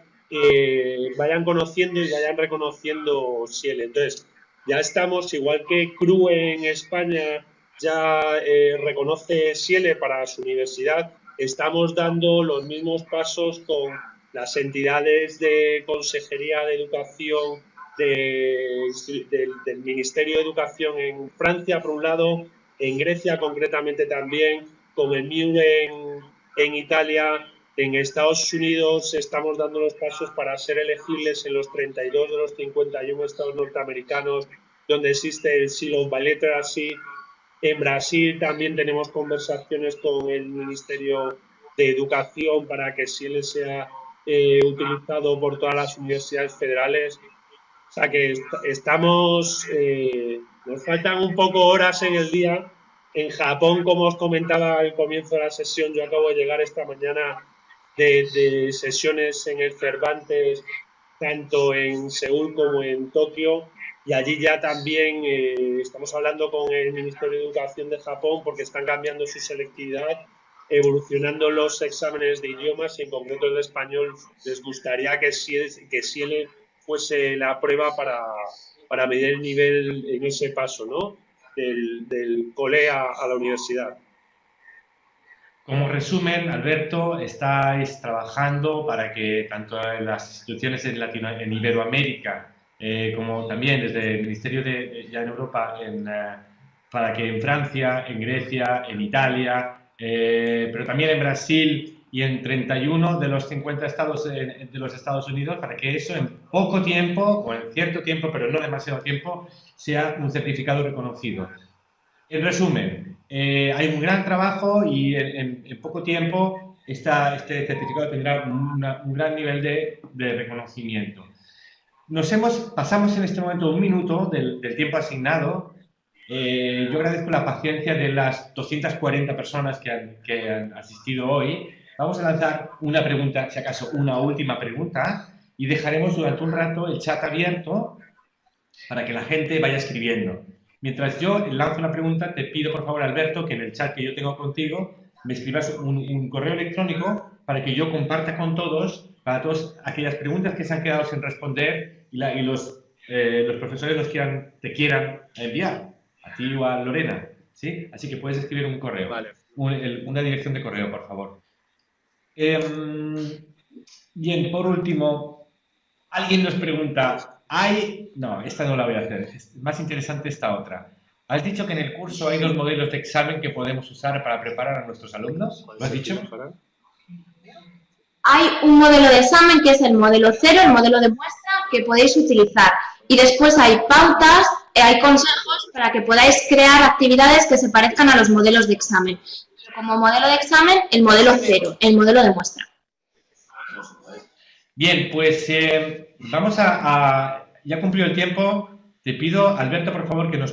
vayan conociendo y vayan reconociendo SIELE. Entonces, Ya estamos, igual que CRUE en España ya reconoce SIELE para su universidad, estamos dando los mismos pasos con las entidades de Consejería de Educación del Ministerio de Educación en Francia, por un lado, en Grecia concretamente también, con el MIUR en Italia. En Estados Unidos estamos dando los pasos para ser elegibles en los 32 de los 51 estados norteamericanos donde existe el Seal of Bilateralcy. En Brasil también tenemos conversaciones con el Ministerio de Educación para que SIELE sea utilizado por todas las universidades federales. O sea que estamos, nos faltan un poco horas en el día. En Japón, como os comentaba al comienzo de la sesión, yo acabo de llegar esta mañana de sesiones en el Cervantes, tanto en Seúl como en Tokio, y allí ya también estamos hablando con el Ministerio de Educación de Japón porque están cambiando su selectividad, evolucionando los exámenes de idiomas y en concreto el de español. Les gustaría que SIELE fuese la prueba para medir el nivel en ese paso, ¿no? Del cole a la universidad. Como resumen, Alberto, estáis trabajando para que tanto en las instituciones en Iberoamérica como también desde el Ministerio ya en Europa, para que en Francia, en Grecia, en Italia, pero también en Brasil y en 31 de los 50 estados de los Estados Unidos, para que eso en poco tiempo, o en cierto tiempo, pero no demasiado tiempo, sea un certificado reconocido. En resumen, hay un gran trabajo y en poco tiempo este certificado tendrá un gran nivel de reconocimiento. Pasamos en este momento un minuto del tiempo asignado. Yo agradezco la paciencia de las 240 personas que han asistido hoy. Vamos a lanzar una pregunta, si acaso una última pregunta, y dejaremos durante un rato el chat abierto para que la gente vaya escribiendo. Mientras yo lanzo una pregunta, te pido por favor, Alberto, que en el chat que yo tengo contigo me escribas un correo electrónico para que yo comparta con todos, para todas aquellas preguntas que se han quedado sin responder y los profesores te quieran enviar, a ti o a Lorena, ¿sí? Así que puedes escribir un correo, vale. Una dirección de correo, por favor. Bien, por último, alguien nos pregunta... No, esta no la voy a hacer. Es más interesante esta otra. ¿Has dicho que en el curso hay 2 modelos de examen que podemos usar para preparar a nuestros alumnos? ¿Lo has dicho? Hay un modelo de examen que es el modelo 0, el modelo de muestra, que podéis utilizar. Y después hay pautas, hay consejos para que podáis crear actividades que se parezcan a los modelos de examen. Como modelo de examen, el modelo 0, el modelo de muestra. Bien, pues vamos ya cumplió el tiempo. Te pido, Alberto, por favor, que me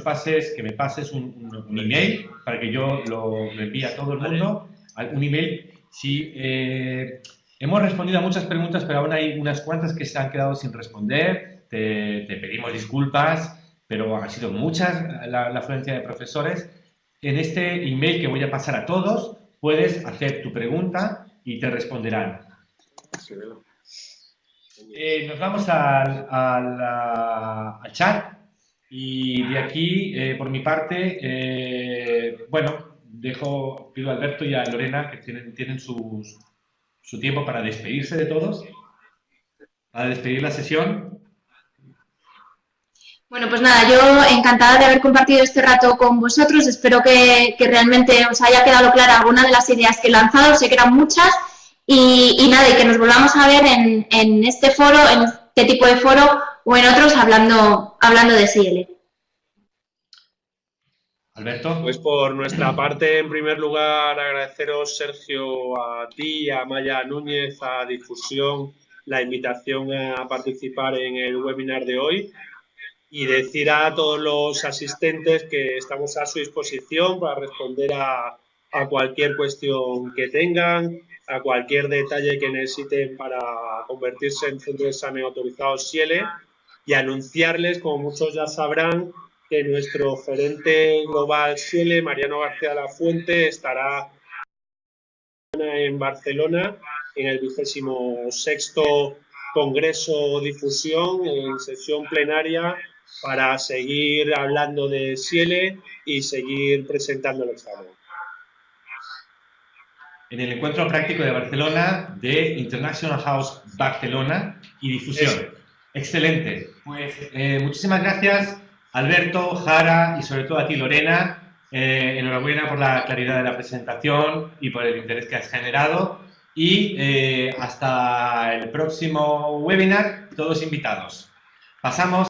pases un email para que yo lo envíe a todo el mundo. Un email. Sí, hemos respondido a muchas preguntas, pero aún hay unas cuantas que se han quedado sin responder. Te pedimos disculpas, pero ha sido muchas la afluencia de profesores. En este email que voy a pasar a todos, puedes hacer tu pregunta y te responderán. Nos vamos al chat y de aquí, por mi parte, pido a Alberto y a Lorena que tienen su tiempo para despedirse de todos, para despedir la sesión. Bueno, pues nada, yo encantada de haber compartido este rato con vosotros. Espero que realmente os haya quedado clara alguna de las ideas que he lanzado. Sé que eran muchas. Y nada, y que nos volvamos a ver en este foro, en este tipo de foro o en otros hablando de SIELE. Alberto. Pues por nuestra parte, en primer lugar, agradeceros, Sergio, a ti, a Maya Núñez, a Difusión, la invitación a participar en el webinar de hoy y decir a todos los asistentes que estamos a su disposición para responder a cualquier cuestión que tengan, a cualquier detalle que necesiten para convertirse en centro de examen autorizado SIELE y anunciarles, como muchos ya sabrán, que nuestro gerente global SIELE, Mariano García de la Fuente, estará en Barcelona en el 26º Congreso Difusión, en sesión plenaria, para seguir hablando de Ciele y seguir presentando el examen. En el encuentro práctico de Barcelona de International House Barcelona y difusión. Eso. Excelente. Pues muchísimas gracias, Alberto, Jara y sobre todo a ti, Lorena. Enhorabuena por la claridad de la presentación y por el interés que has generado. Y hasta el próximo webinar, todos invitados. Pasamos